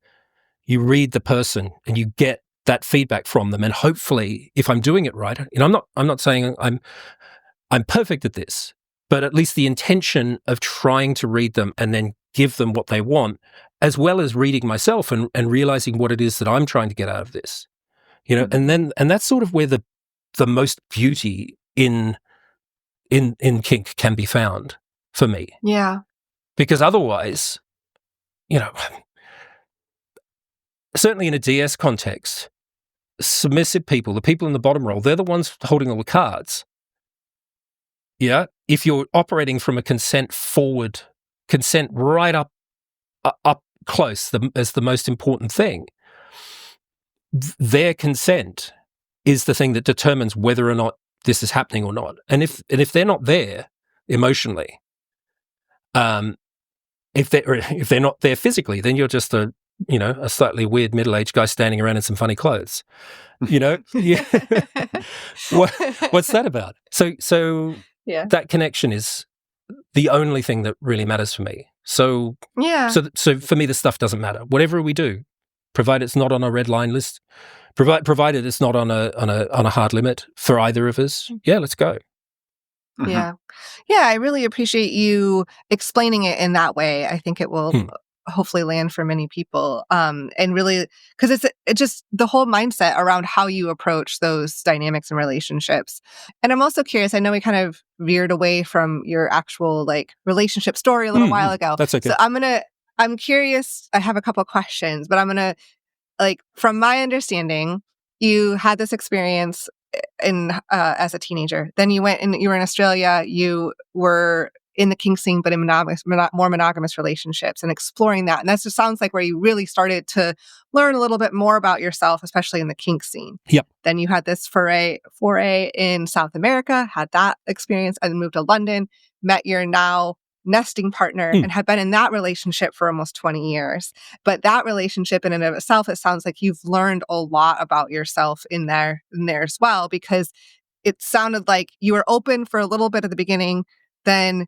You read the person and you get that feedback from them, and hopefully, if I'm doing it right, I'm not saying I'm perfect at this, but at least the intention of trying to read them and then give them what they want, as well as reading myself and realizing what it is that I'm trying to get out of this. And that's sort of where the most beauty in kink can be found for me. Yeah. Because otherwise, certainly in a DS context, submissive people, the people in the bottom role, they're the ones holding all the cards. Yeah. If you're operating from a consent right up close as the most important thing, their consent is the thing that determines whether or not this is happening or not. And if they're not there emotionally, if they're not there physically, then you're just a slightly weird middle-aged guy standing around in some funny clothes. Yeah. What's that about? So yeah. That connection is the only thing that really matters for me. So yeah. So for me, the stuff doesn't matter. Whatever we do, provided it's not on a red line list, provided it's not on a hard limit for either of us, yeah, let's go. Yeah. Yeah, I really appreciate you explaining it in that way. I think it will hopefully land for many people. And really, because it's just the whole mindset around how you approach those dynamics and relationships. And I'm also curious, I know we kind of veered away from your actual relationship story a little while ago. That's okay. So I'm curious, I have a couple of questions, but I'm going to, from my understanding, you had this experience as a teenager. Then you went and you were in Australia. You were in the kink scene, but in more monogamous relationships and exploring that. And that just sounds like where you really started to learn a little bit more about yourself, especially in the kink scene. Yep. Then you had this foray in South America, had that experience, and moved to London, met your now nesting partner, and had been in that relationship for almost 20 years. But that relationship in and of itself, it sounds like you've learned a lot about yourself in there as well, because it sounded like you were open for a little bit at the beginning, then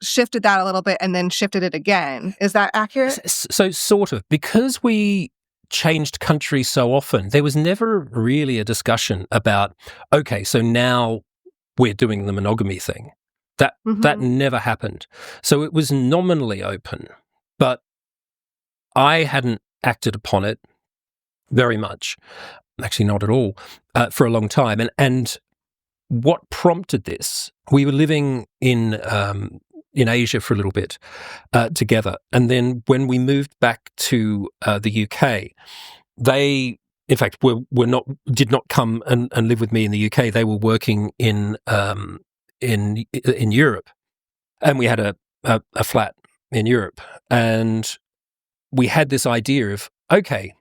shifted that a little bit, and then shifted it again. Is that accurate? So sort of, because we changed countries so often, there was never really a discussion about, okay, so now we're doing the monogamy thing. That never happened. So it was nominally open, but I hadn't acted upon it very much, actually not at all, for a long time. And what prompted this? We were living in Asia for a little bit together, and then when we moved back to the UK, they, in fact, did not come and live with me in the UK. They were working in Europe, and we had a flat in Europe, and we had this idea of, okay,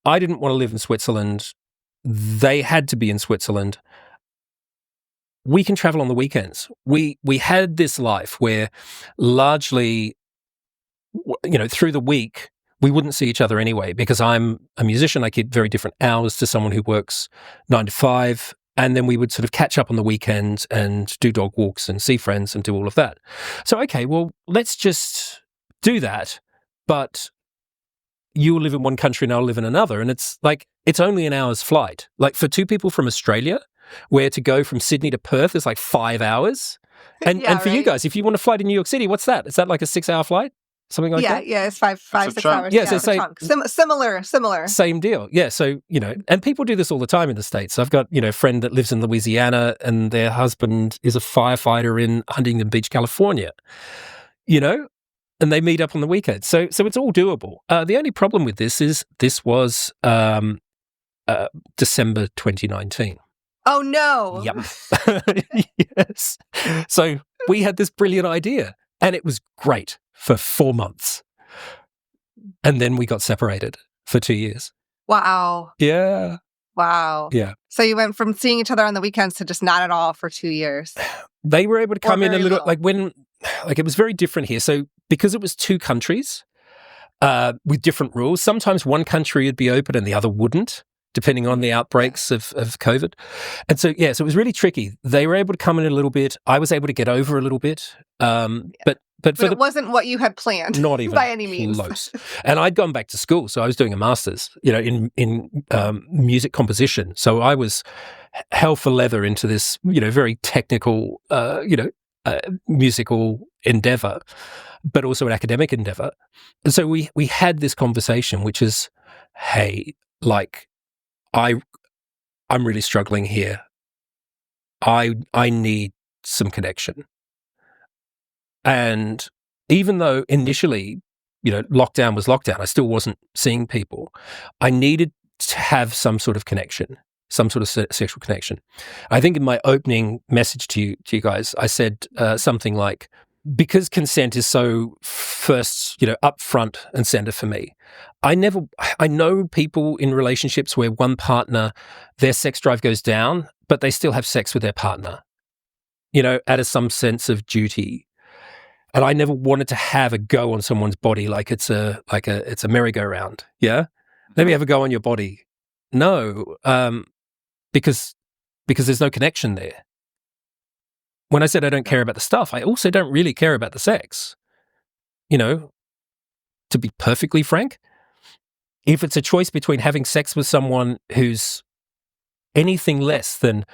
I didn't want to live in Switzerland. They had to be in Switzerland. We can travel on the weekends. We had this life where largely, through the week, we wouldn't see each other anyway, because I'm a musician. I keep very different hours to someone who works 9 to 5. And then we would sort of catch up on the weekends and do dog walks and see friends and do all of that. So, okay, well, let's just do that. But you live in one country and I'll live in another. And it's only an hour's flight. Like for two people from Australia, where to go from Sydney to Perth is like 5 hours. And for you guys, if you want to fly to New York City, what's that? Is that like a 6-hour flight? Something like that? Yeah, it's 6 hours. Yeah, so say, similar. Same deal. Yeah, so, and people do this all the time in the States. I've got, a friend that lives in Louisiana and their husband is a firefighter in Huntington Beach, California, and they meet up on the weekend. So it's all doable. The only problem with this is this was December 2019. Oh, no. Yep. Yes. So we had this brilliant idea and it was great for 4 months. And then we got separated for 2 years. Wow. Yeah. Wow. Yeah. So you went from seeing each other on the weekends to just not at all for 2 years. They were able to come in a little, it was very different here. So because it was two countries with different rules, sometimes one country would be open and the other wouldn't, depending on the outbreaks of COVID. And so, so it was really tricky. They were able to come in a little bit. I was able to get over a little bit. But it wasn't what you had planned. Not even by any means. Close. And I'd gone back to school, so I was doing a master's, in music composition. So I was hell for leather into this, very technical, musical endeavor, but also an academic endeavor. And so we had this conversation, which is, hey, I'm really struggling here. I need some connection. And even though initially, lockdown was lockdown, I still wasn't seeing people. I needed to have some sort of connection, some sort of sexual connection. I think in my opening message to you guys, I said something like, because consent is so first, up front and center for me. I know people in relationships where one partner, their sex drive goes down, but they still have sex with their partner, out of some sense of duty. And I never wanted to have a go on someone's body like it's a merry-go-round. Yeah, let me have a go on your body. No, because there's no connection there. When I said I don't care about the stuff, I also don't really care about the sex. To be perfectly frank, if it's a choice between having sex with someone who's anything less than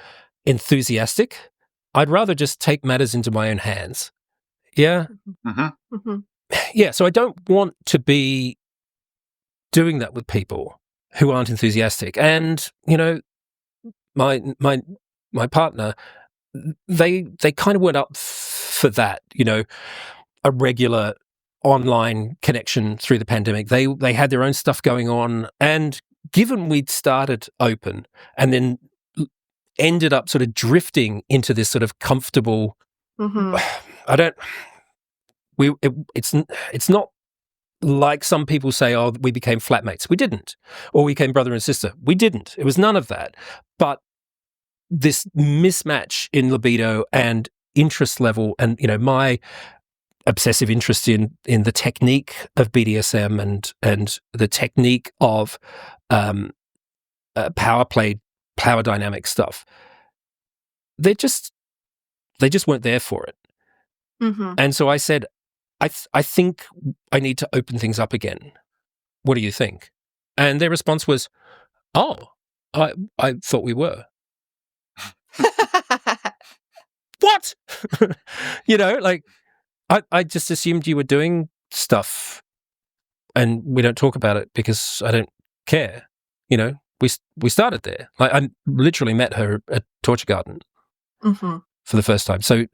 enthusiastic, I'd rather just take matters into my own hands. Yeah. Mm-hmm. Mm-hmm. Yeah. So I don't want to be doing that with people who aren't enthusiastic. And, my partner, they kind of went up for that, a regular online connection through the pandemic. They had their own stuff going on. And given we'd started open and then ended up sort of drifting into this sort of comfortable, Mm-hmm. It's not like some people say, oh, we became flatmates. We didn't. Or we became brother and sister. We didn't. It was none of that. But this mismatch in libido and interest level and, my obsessive interest in the technique of BDSM and the technique of power play, power dynamic stuff, they just weren't there for it. Mm-hmm. And so I said, I think I need to open things up again. What do you think? And their response was, oh, I thought we were. What? Like I just assumed you were doing stuff and we don't talk about it because I don't care. We started there. Like I literally met her at Torture Garden for the first time. So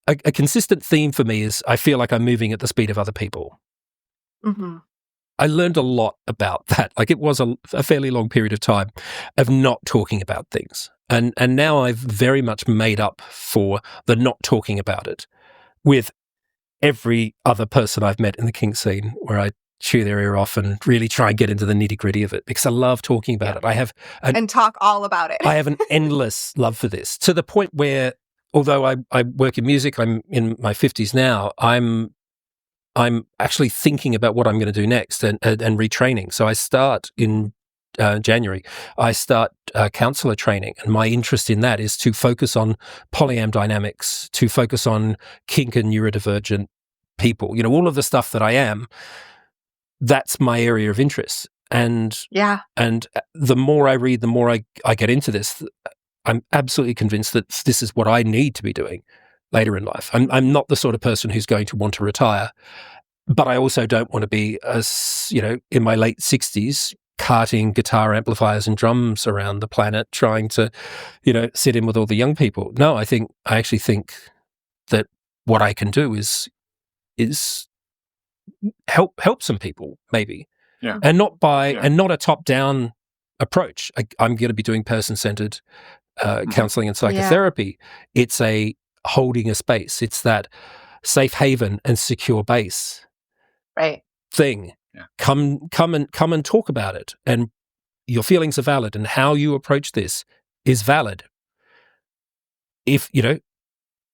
a consistent theme for me is I feel like I'm moving at the speed of other people. I learned a lot about that. Like it was a fairly long period of time of not talking about things. And now I've very much made up for the not talking about it with every other person I've met in the kink scene, where I chew their ear off and really try and get into the nitty-gritty of it because I love talking about it. I have and talk all about it. I have an endless love for this, to the point where, although I work in music, I'm in my 50s now, I'm actually thinking about what I'm going to do next and retraining. So I start in January. I start counselor training, and my interest in that is to focus on polyam dynamics, to focus on kink and neurodivergent people. All of the stuff that I am, that's my area of interest. And the more I read, the more I get into this, I'm absolutely convinced that this is what I need to be doing later in life. I'm not the sort of person who's going to want to retire, but I also don't want to be, in my late 60s, carting guitar amplifiers and drums around the planet, trying to, sit in with all the young people. No, I actually think that what I can do is help some people, maybe, and not a top-down approach. I'm going to be doing person-centered counseling and psychotherapy. It's a holding a space. It's that safe haven and secure base, right? Thing. Yeah. Come and talk about it, and your feelings are valid, and how you approach this is valid. If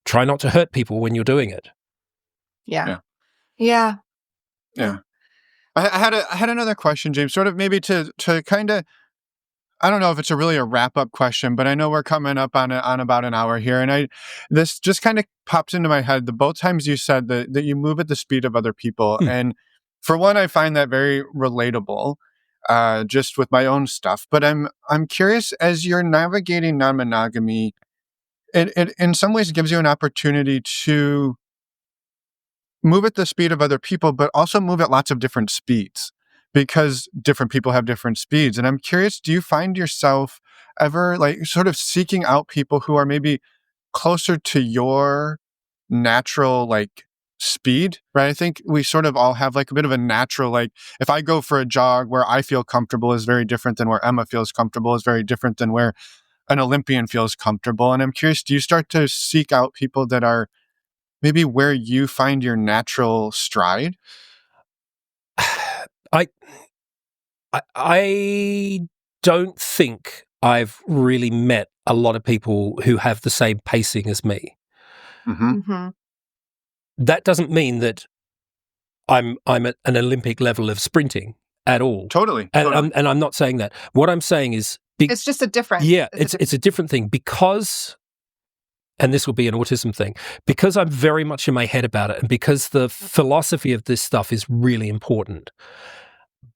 try not to hurt people when you're doing it. Yeah. I had another question, James, sort of maybe to kind of, I don't know if it's really a wrap-up question, but I know we're coming up on about an hour here, and this just kind of pops into my head. The both times you said that you move at the speed of other people, and for one, I find that very relatable, just with my own stuff. But I'm curious, as you're navigating non-monogamy, it in some ways gives you an opportunity to move at the speed of other people, but also move at lots of different speeds, because different people have different speeds. And I'm curious, do you find yourself ever like sort of seeking out people who are maybe closer to your natural like speed, right? I think we sort of all have like a bit of a natural, like if I go for a jog, where I feel comfortable is very different than where Emma feels comfortable, is very different than where an Olympian feels comfortable. And I'm curious, do you start to seek out people that are maybe where you find your natural stride? I don't think I've really met a lot of people who have the same pacing as me. That doesn't mean that I'm at an Olympic level of sprinting at all. Totally. And I'm not saying that. What I'm saying is, it's just a different. Yeah, it's a different thing, because, and this will be an autism thing, because I'm very much in my head about it, and because the philosophy of this stuff is really important.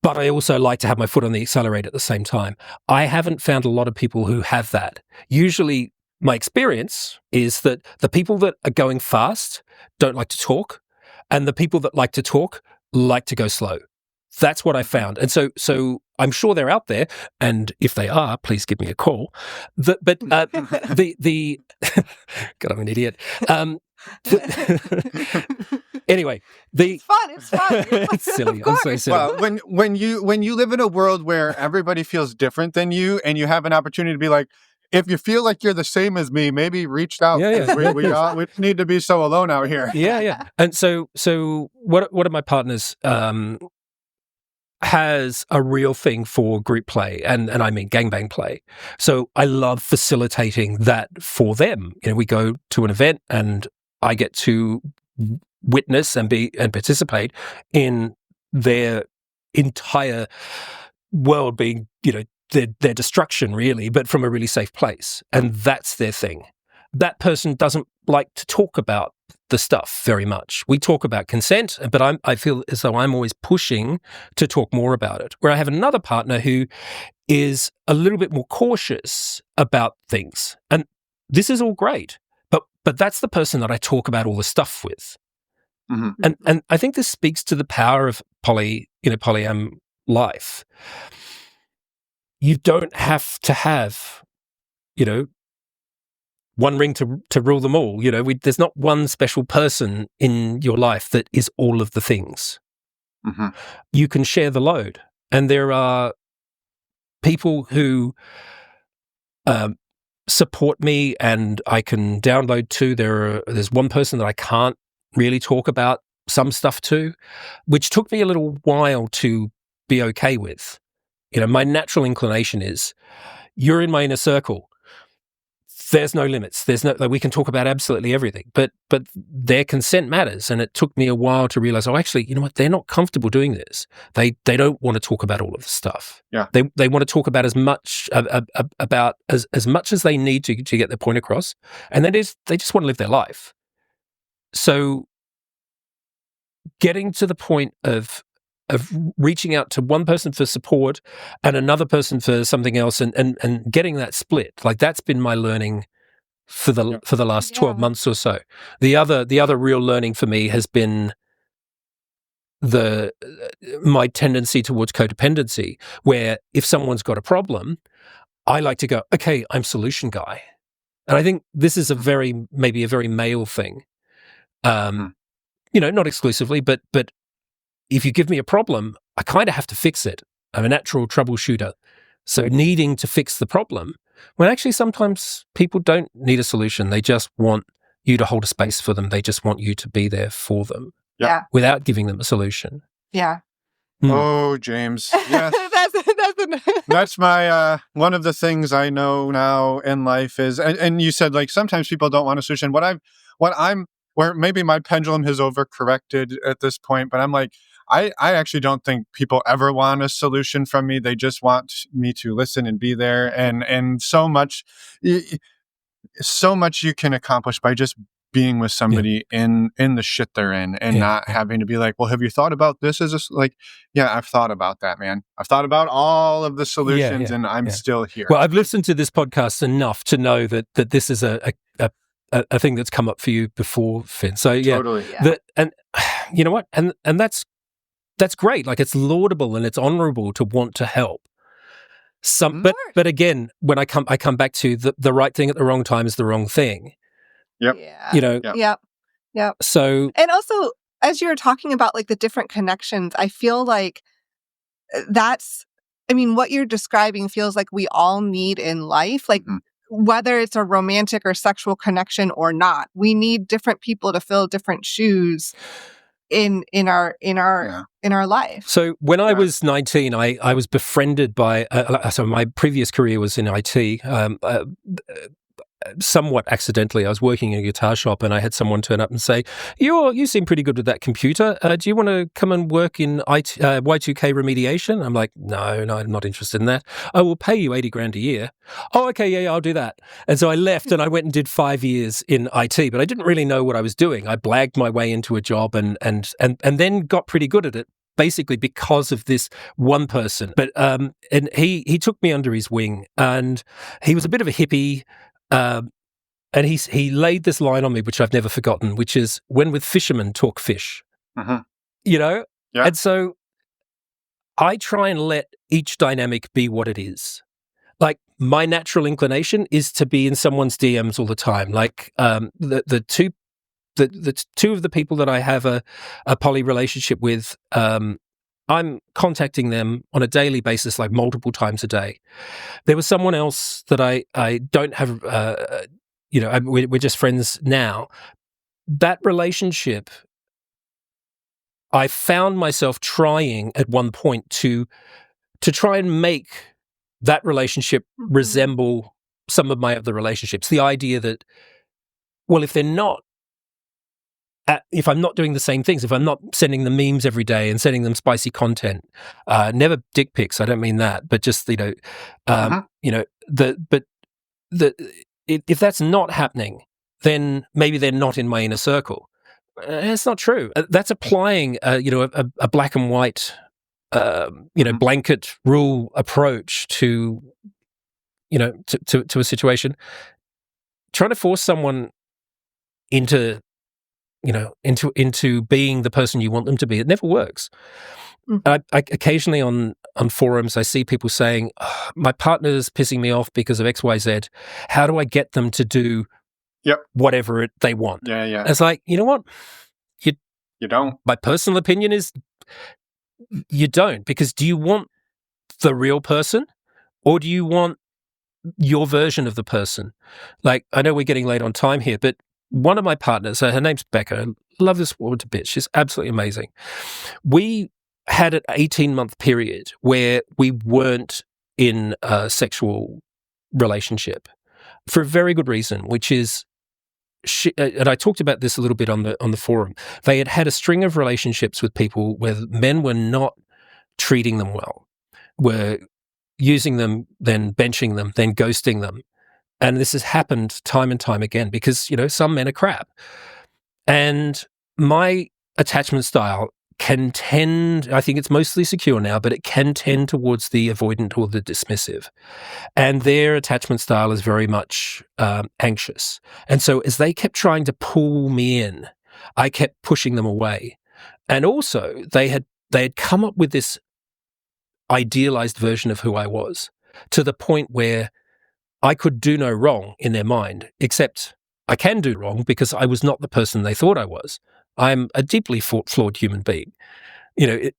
But I also like to have my foot on the accelerator at the same time. I haven't found a lot of people who have that. Usually my experience is that the people that are going fast don't like to talk, and the people that like to talk like to go slow. That's what I found. And so I'm sure they're out there, and if they are, please give me a call. But the God, I'm an idiot. Anyway, it's fun. It's silly. I'm so silly. Well, when you live in a world where everybody feels different than you, and you have an opportunity to be like, if you feel like you're the same as me, maybe reach out. We need to be so alone out here. Yeah. And so one of my partners has a real thing for group play, and I mean gangbang play. So I love facilitating that for them. We go to an event, and I get to witness and participate in their entire world being, their destruction, really, but from a really safe place. And that's their thing. That person doesn't like to talk about the stuff very much. We talk about consent, but I feel as though I'm always pushing to talk more about it. Where I have another partner who is a little bit more cautious about things. And this is all great, but that's the person that I talk about all the stuff with. Mm-hmm. And I think this speaks to the power of polyam life. You don't have to have, one ring to rule them all. There's not one special person in your life that is all of the things. Mm-hmm. You can share the load. And there are people who support me and I can download to. There's one person that I can't really talk about some stuff to, which took me a little while to be okay with. My natural inclination is, you're in my inner circle. There's no limits. We can talk about absolutely everything, but their consent matters. And it took me a while to realize, actually, you know what? They're not comfortable doing this. They don't want to talk about all of the stuff. Yeah. They want to talk about as much about as much as they need to get their point across. And they just want to live their life. So getting to the point of reaching out to one person for support and another person for something else and getting that split, like that's been my learning for the last 12 months or so. The other real learning for me has been my tendency towards codependency, where if someone's got a problem, I like to go, okay, I'm solution guy. And I think this is maybe a very male thing. Not exclusively, but if you give me a problem, I kind of have to fix it. I'm a natural troubleshooter. So needing to fix the problem, when actually sometimes people don't need a solution. They just want you to hold a space for them. They just want you to be there for them without giving them a solution. Yeah. Oh, James. Yes. That's my, one of the things I know now in life is, and you said like sometimes people don't want a solution. Where maybe my pendulum has overcorrected at this point, but I'm like, I actually don't think people ever want a solution from me. They just want me to listen and be there. And so much you can accomplish by just being with somebody in the shit they're in and not having to be like, well, have you thought about this? I've thought about that, man. I've thought about all of the solutions and I'm still here. Well, I've listened to this podcast enough to know that this is a thing that's come up for you before, Finn. So totally. And you know what? And that's great. Like, it's laudable and it's honorable to want to help. But again, when I come back to the right thing at the wrong time is the wrong thing. Yep. Yeah. Yep. So, and also, as you're talking about like the different connections, I feel like what you're describing feels like we all need in life, like whether it's a romantic or sexual connection or not, we need different people to fill different shoes in our life. So when I was 19, I was befriended by so my previous career was in IT. Somewhat accidentally, I was working in a guitar shop and I had someone turn up and say, you seem pretty good with that computer. Do you want to come and work in Y2K remediation? I'm like, no, I'm not interested in that. I will pay you $80,000 a year. Oh, okay, yeah, I'll do that. And so I left and I went and did 5 years in IT, but I didn't really know what I was doing. I blagged my way into a job and then got pretty good at it, basically because of this one person. But and he took me under his wing, and he was a bit of a hippie. And he laid this line on me, which I've never forgotten, which is, when with fishermen talk fish. Yeah. And so I try and let each dynamic be what it is. Like, my natural inclination is to be in someone's DMs all the time. Like, the two of the people that I have a poly relationship with, I'm contacting them on a daily basis, like multiple times a day. There was someone else that I don't have, we're just friends now. That relationship, I found myself trying at one point to try and make that relationship resemble some of my other relationships. The idea that, well, if I'm not doing the same things, if I'm not sending them memes every day and sending them spicy content, never dick pics, I don't mean that, but just, if that's not happening, then maybe they're not in my inner circle. It's not true. That's applying, a black and white, blanket rule approach to a situation. trying to force someone into being the person you want them to be, it never works. I occasionally on forums, I see people saying, oh, my partner's pissing me off because of XYZ. How do I get them to do whatever they want? Yeah. It's like, you know what? You don't. My personal opinion is you don't, because do you want the real person or do you want your version of the person? Like, I know we're getting late on time here, but one of my partners, her name's Becca. I love this woman to bits. She's absolutely amazing. We had an 18-month period where we weren't in a sexual relationship for a very good reason, which is, and I talked about this a little bit on the forum. They had a string of relationships with people where men were not treating them well, were using them, then benching them, then ghosting them. And this has happened time and time again because, some men are crap. And my attachment style can tend, I think it's mostly secure now, but it can tend towards the avoidant or the dismissive. And their attachment style is very much anxious. And so as they kept trying to pull me in, I kept pushing them away. And also they had come up with this idealized version of who I was, to the point where I could do no wrong in their mind, except I can do wrong because I was not the person they thought I was. I'm a deeply flawed human being. I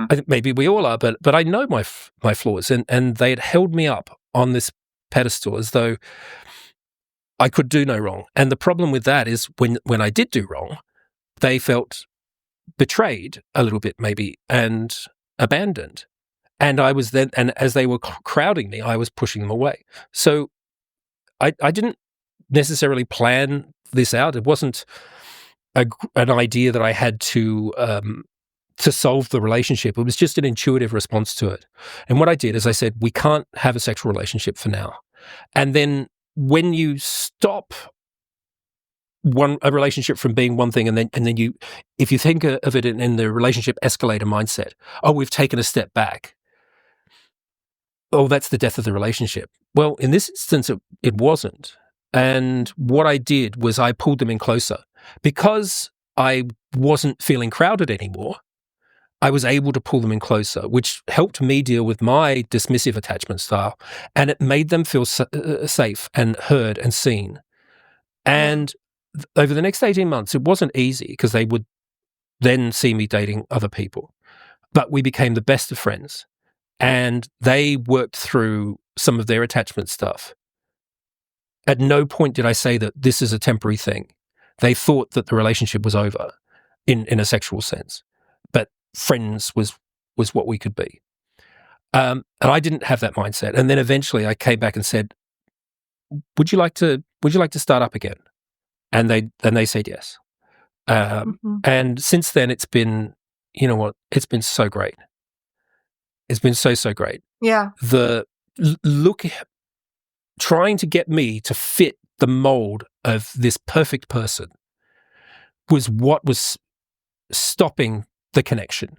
think maybe we all are, but I know my flaws, and they had held me up on this pedestal as though I could do no wrong. And the problem with that is when I did do wrong, they felt betrayed a little bit maybe and abandoned. And I was then, and as they were crowding me, I was pushing them away. So I didn't necessarily plan this out. It wasn't an idea that I had to solve the relationship. It was just an intuitive response to it. And what I did is I said, we can't have a sexual relationship for now. And then when you stop a relationship from being one thing, and then you, if you think of it in the relationship escalator mindset, we've taken a step back. Oh, that's the death of the relationship. Well, in this instance, it wasn't. And what I did was I pulled them in closer. Because I wasn't feeling crowded anymore, I was able to pull them in closer, which helped me deal with my dismissive attachment style, and it made them feel safe and heard and seen. And over the next 18 months, it wasn't easy because they would then see me dating other people, but we became the best of friends. And they worked through some of their attachment stuff. At no point did I say that this is a temporary thing. They thought that the relationship was over in a sexual sense, but friends was what we could be. And I didn't have that mindset. And then eventually I came back and said, would you like to start up again? And they said yes. And since then it's been, it's been so great. It's been so great. Yeah. Trying to get me to fit the mold of this perfect person was what was stopping the connection,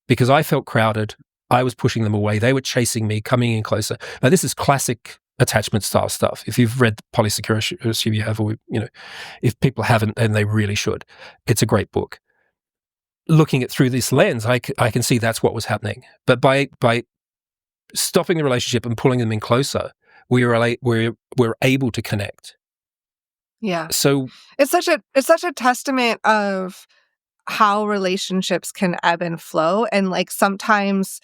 because I felt crowded. I was pushing them away. They were chasing me, coming in closer. Now, this is classic attachment style stuff. If you've read Polysecure, I assume you have, or, if people haven't, then they really should. It's a great book. Looking at through this lens, I can see that's what was happening. But by stopping the relationship and pulling them in closer, we're able to connect. Yeah. So it's such a testament of how relationships can ebb and flow, and like sometimes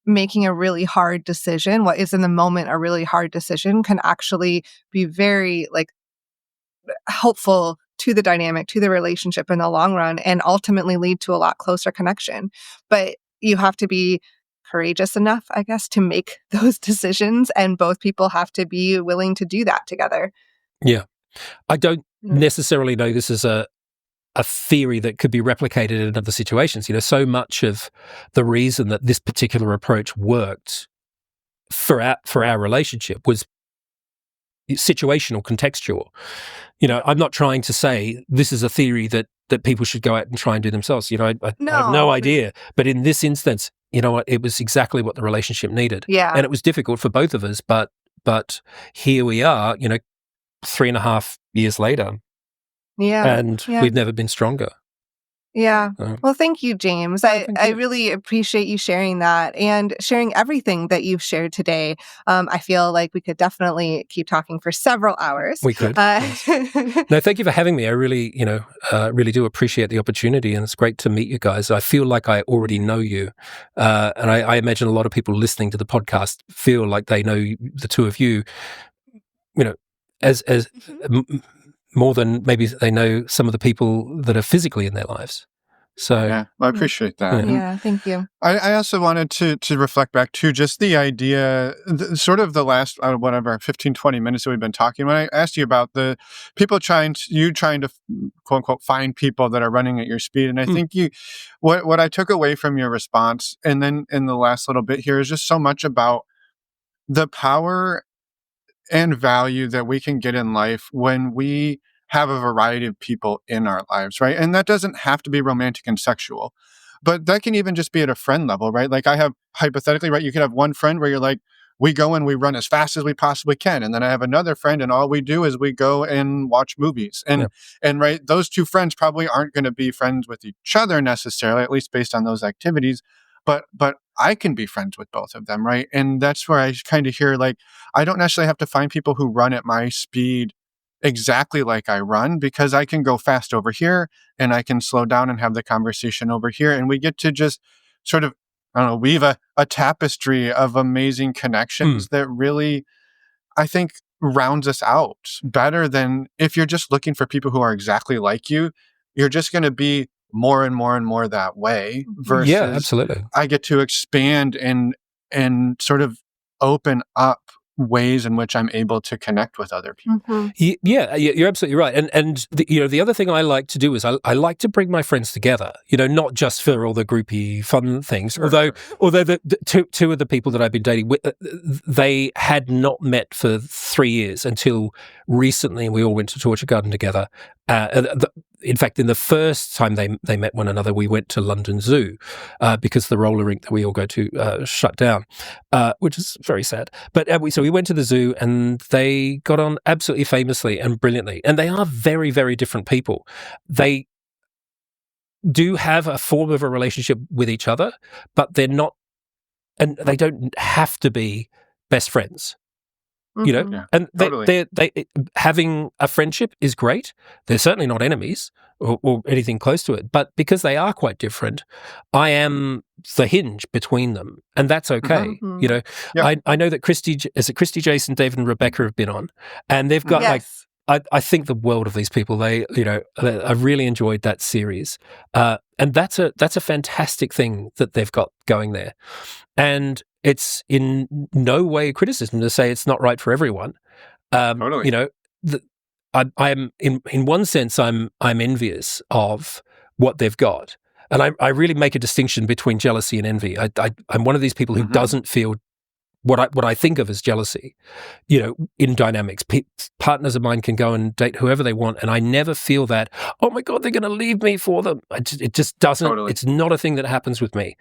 making a really hard decision, what is in the moment a really hard decision, can actually be very like helpful to the dynamic, to the relationship in the long run, and ultimately lead to a lot closer connection. But you have to be courageous enough, I guess, to make those decisions, and both people have to be willing to do that together. Yeah. I don't necessarily know this is a theory that could be replicated in other situations. So much of the reason that this particular approach worked for our relationship was situational, contextual. I'm not trying to say this is a theory that people should go out and try and do themselves. I have no idea. But in this instance, it was exactly what the relationship needed. Yeah. And it was difficult for both of us, but here we are, 3.5 years later, and we've never been stronger. Yeah. Well, thank you, James. I really appreciate you sharing that and sharing everything that you've shared today. I feel like we could definitely keep talking for several hours. We could. Yes. No, thank you for having me. I really, really do appreciate the opportunity, and it's great to meet you guys. I feel like I already know you, and I imagine a lot of people listening to the podcast feel like they know the two of you, as more than maybe they know some of the people that are physically in their lives. So yeah, I appreciate that. Yeah, thank you. I also wanted to reflect back to just the idea, sort of the last, 15, 20 minutes that we've been talking. When I asked you about the people trying to quote unquote find people that are running at your speed. And I think what I took away from your response, and then in the last little bit here, is just so much about the power and value that we can get in life when we have a variety of people in our lives, right? And that doesn't have to be romantic and sexual, but that can even just be at a friend level, right? Like I have, hypothetically, right, you could have one friend where you're like, we go and we run as fast as we possibly can. And then I have another friend and all we do is we go and watch movies. And right, those two friends probably aren't going to be friends with each other necessarily, at least based on those activities. But I can be friends with both of them, right? And that's where I kind of hear, like, I don't necessarily have to find people who run at my speed exactly like I run, because I can go fast over here and I can slow down and have the conversation over here. And we get to just sort of, weave a tapestry of amazing connections that really, I think, rounds us out better than if you're just looking for people who are exactly like you. You're just going to be more and more and more that way, versus absolutely. I get to expand and sort of open up ways in which I'm able to connect with other people. Yeah, you're absolutely right. And the other thing I like to do is I like to bring my friends together, not just for all the groupie fun things. Sure. Although the two of the people that I've been dating with, they had not met for 3 years until recently, and we all went to Torture Garden together. In fact, in the first time they met one another, we went to London Zoo because the roller rink that we all go to shut down, which is very sad. But so we went to the zoo, and they got on absolutely famously and brilliantly. And they are very, very different people. They do have a form of a relationship with each other, but they're not, and they don't have to be best friends. And totally. they having a friendship is great. They're certainly not enemies or anything close to it, but because they are quite different, I am the hinge between them, and that's okay. I know that Christy, Jason, David, and Rebecca have been on, and they've got I think the world of these people. I really enjoyed that series, and that's a fantastic thing that they've got going there, and it's in no way a criticism to say it's not right for everyone. Totally. I'm in one sense I'm envious of what they've got, and I really make a distinction between jealousy and envy. I'm one of these people who doesn't feel what I think of as jealousy, in dynamics. Partners of mine can go and date whoever they want, and I never feel that, oh my God, they're going to leave me for them. It just doesn't. Totally. It's not a thing that happens with me.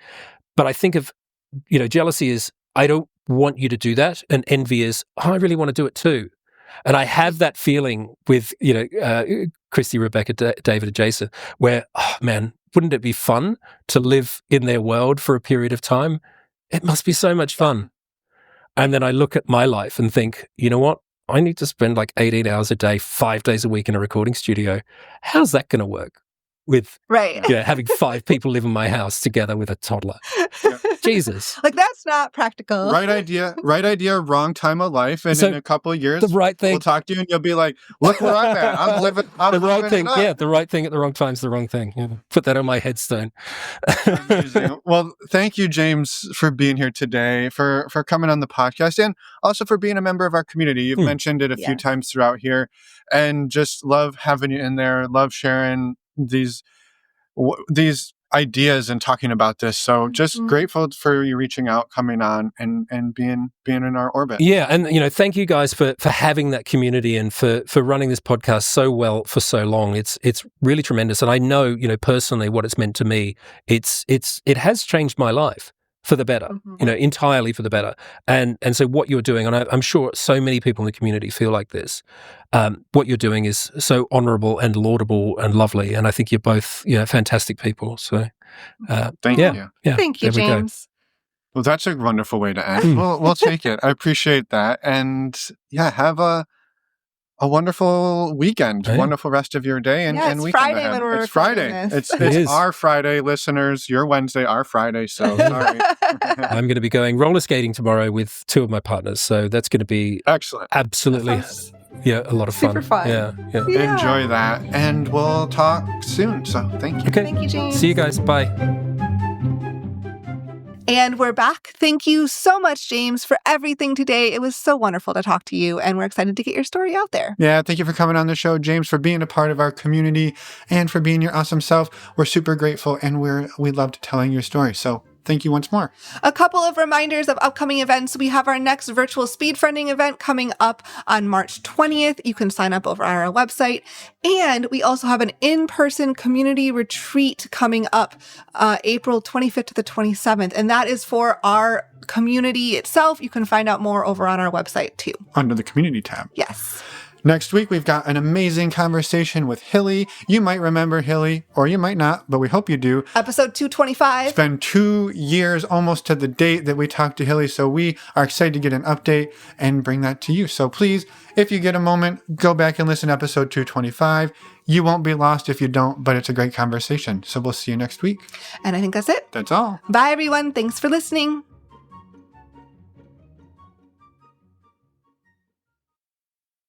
But I think of, jealousy is, I don't want you to do that, and envy is, oh, I really want to do it too. And I have that feeling with, Christy, Rebecca, David, and Jason, where, oh man, wouldn't it be fun to live in their world for a period of time? It must be so much fun. And then I look at my life and think, you know what? I need to spend like 18 hours a day, 5 days a week in a recording studio. How's that going to work? With having 5 people live in my house together with a toddler. Yeah. Jesus. Like, that's not practical. Right idea, wrong time of life. And so in a couple of years, the right thing. We'll talk to you and you'll be like, look where I'm at. I'm living the right thing. Yeah, the right thing at the wrong time is the wrong thing. Yeah. Put that on my headstone. Amazing. Well, thank you, James, for being here today, for coming on the podcast, and also for being a member of our community. You've mentioned it a few times throughout here, and just love having you in there, love sharing these ideas and talking about this. So just grateful for you reaching out, coming on, and being in our orbit. Yeah, and thank you guys for having that community and for running this podcast so well for so long. It's really tremendous, and I know personally what it's meant to me. It has changed my life for the better, entirely for the better. And so what you're doing, and I'm sure so many people in the community feel like this, what you're doing is so honorable and laudable and lovely. And I think you're both, fantastic people. So Thank you. Yeah, Thank you, there we go. James. Well, that's a wonderful way to end. We'll take it. I appreciate that. And have a wonderful weekend, wonderful rest of your day and it's weekend Friday ahead. when we're It's Friday. recording this. It's our Friday, listeners. Your Wednesday, our Friday. So sorry. I'm going to be going roller skating tomorrow with two of my partners. So that's going to be Excellent. Absolutely. A lot of fun. Super fun. Yeah. Enjoy that. And we'll talk soon. So thank you. Okay. Thank you, James. See you guys. Bye. And we're back. Thank you so much, James, for everything today. It was so wonderful to talk to you, and we're excited to get your story out there. Yeah, thank you for coming on the show, James, for being a part of our community and for being your awesome self. We're super grateful, and we loved telling your story. So thank you once more. A couple of reminders of upcoming events. We have our next virtual speed friending event coming up on March 20th. You can sign up over on our website. And we also have an in-person community retreat coming up April 25th to the 27th. And that is for our community itself. You can find out more over on our website too. Under the community tab. Yes. Next week, we've got an amazing conversation with Hilly. You might remember Hilly, or you might not, but we hope you do. Episode 225. It's been 2 years almost to the date that we talked to Hilly, so we are excited to get an update and bring that to you. So please, if you get a moment, go back and listen to episode 225. You won't be lost if you don't, but it's a great conversation. So we'll see you next week. And I think that's it. That's all. Bye, everyone. Thanks for listening.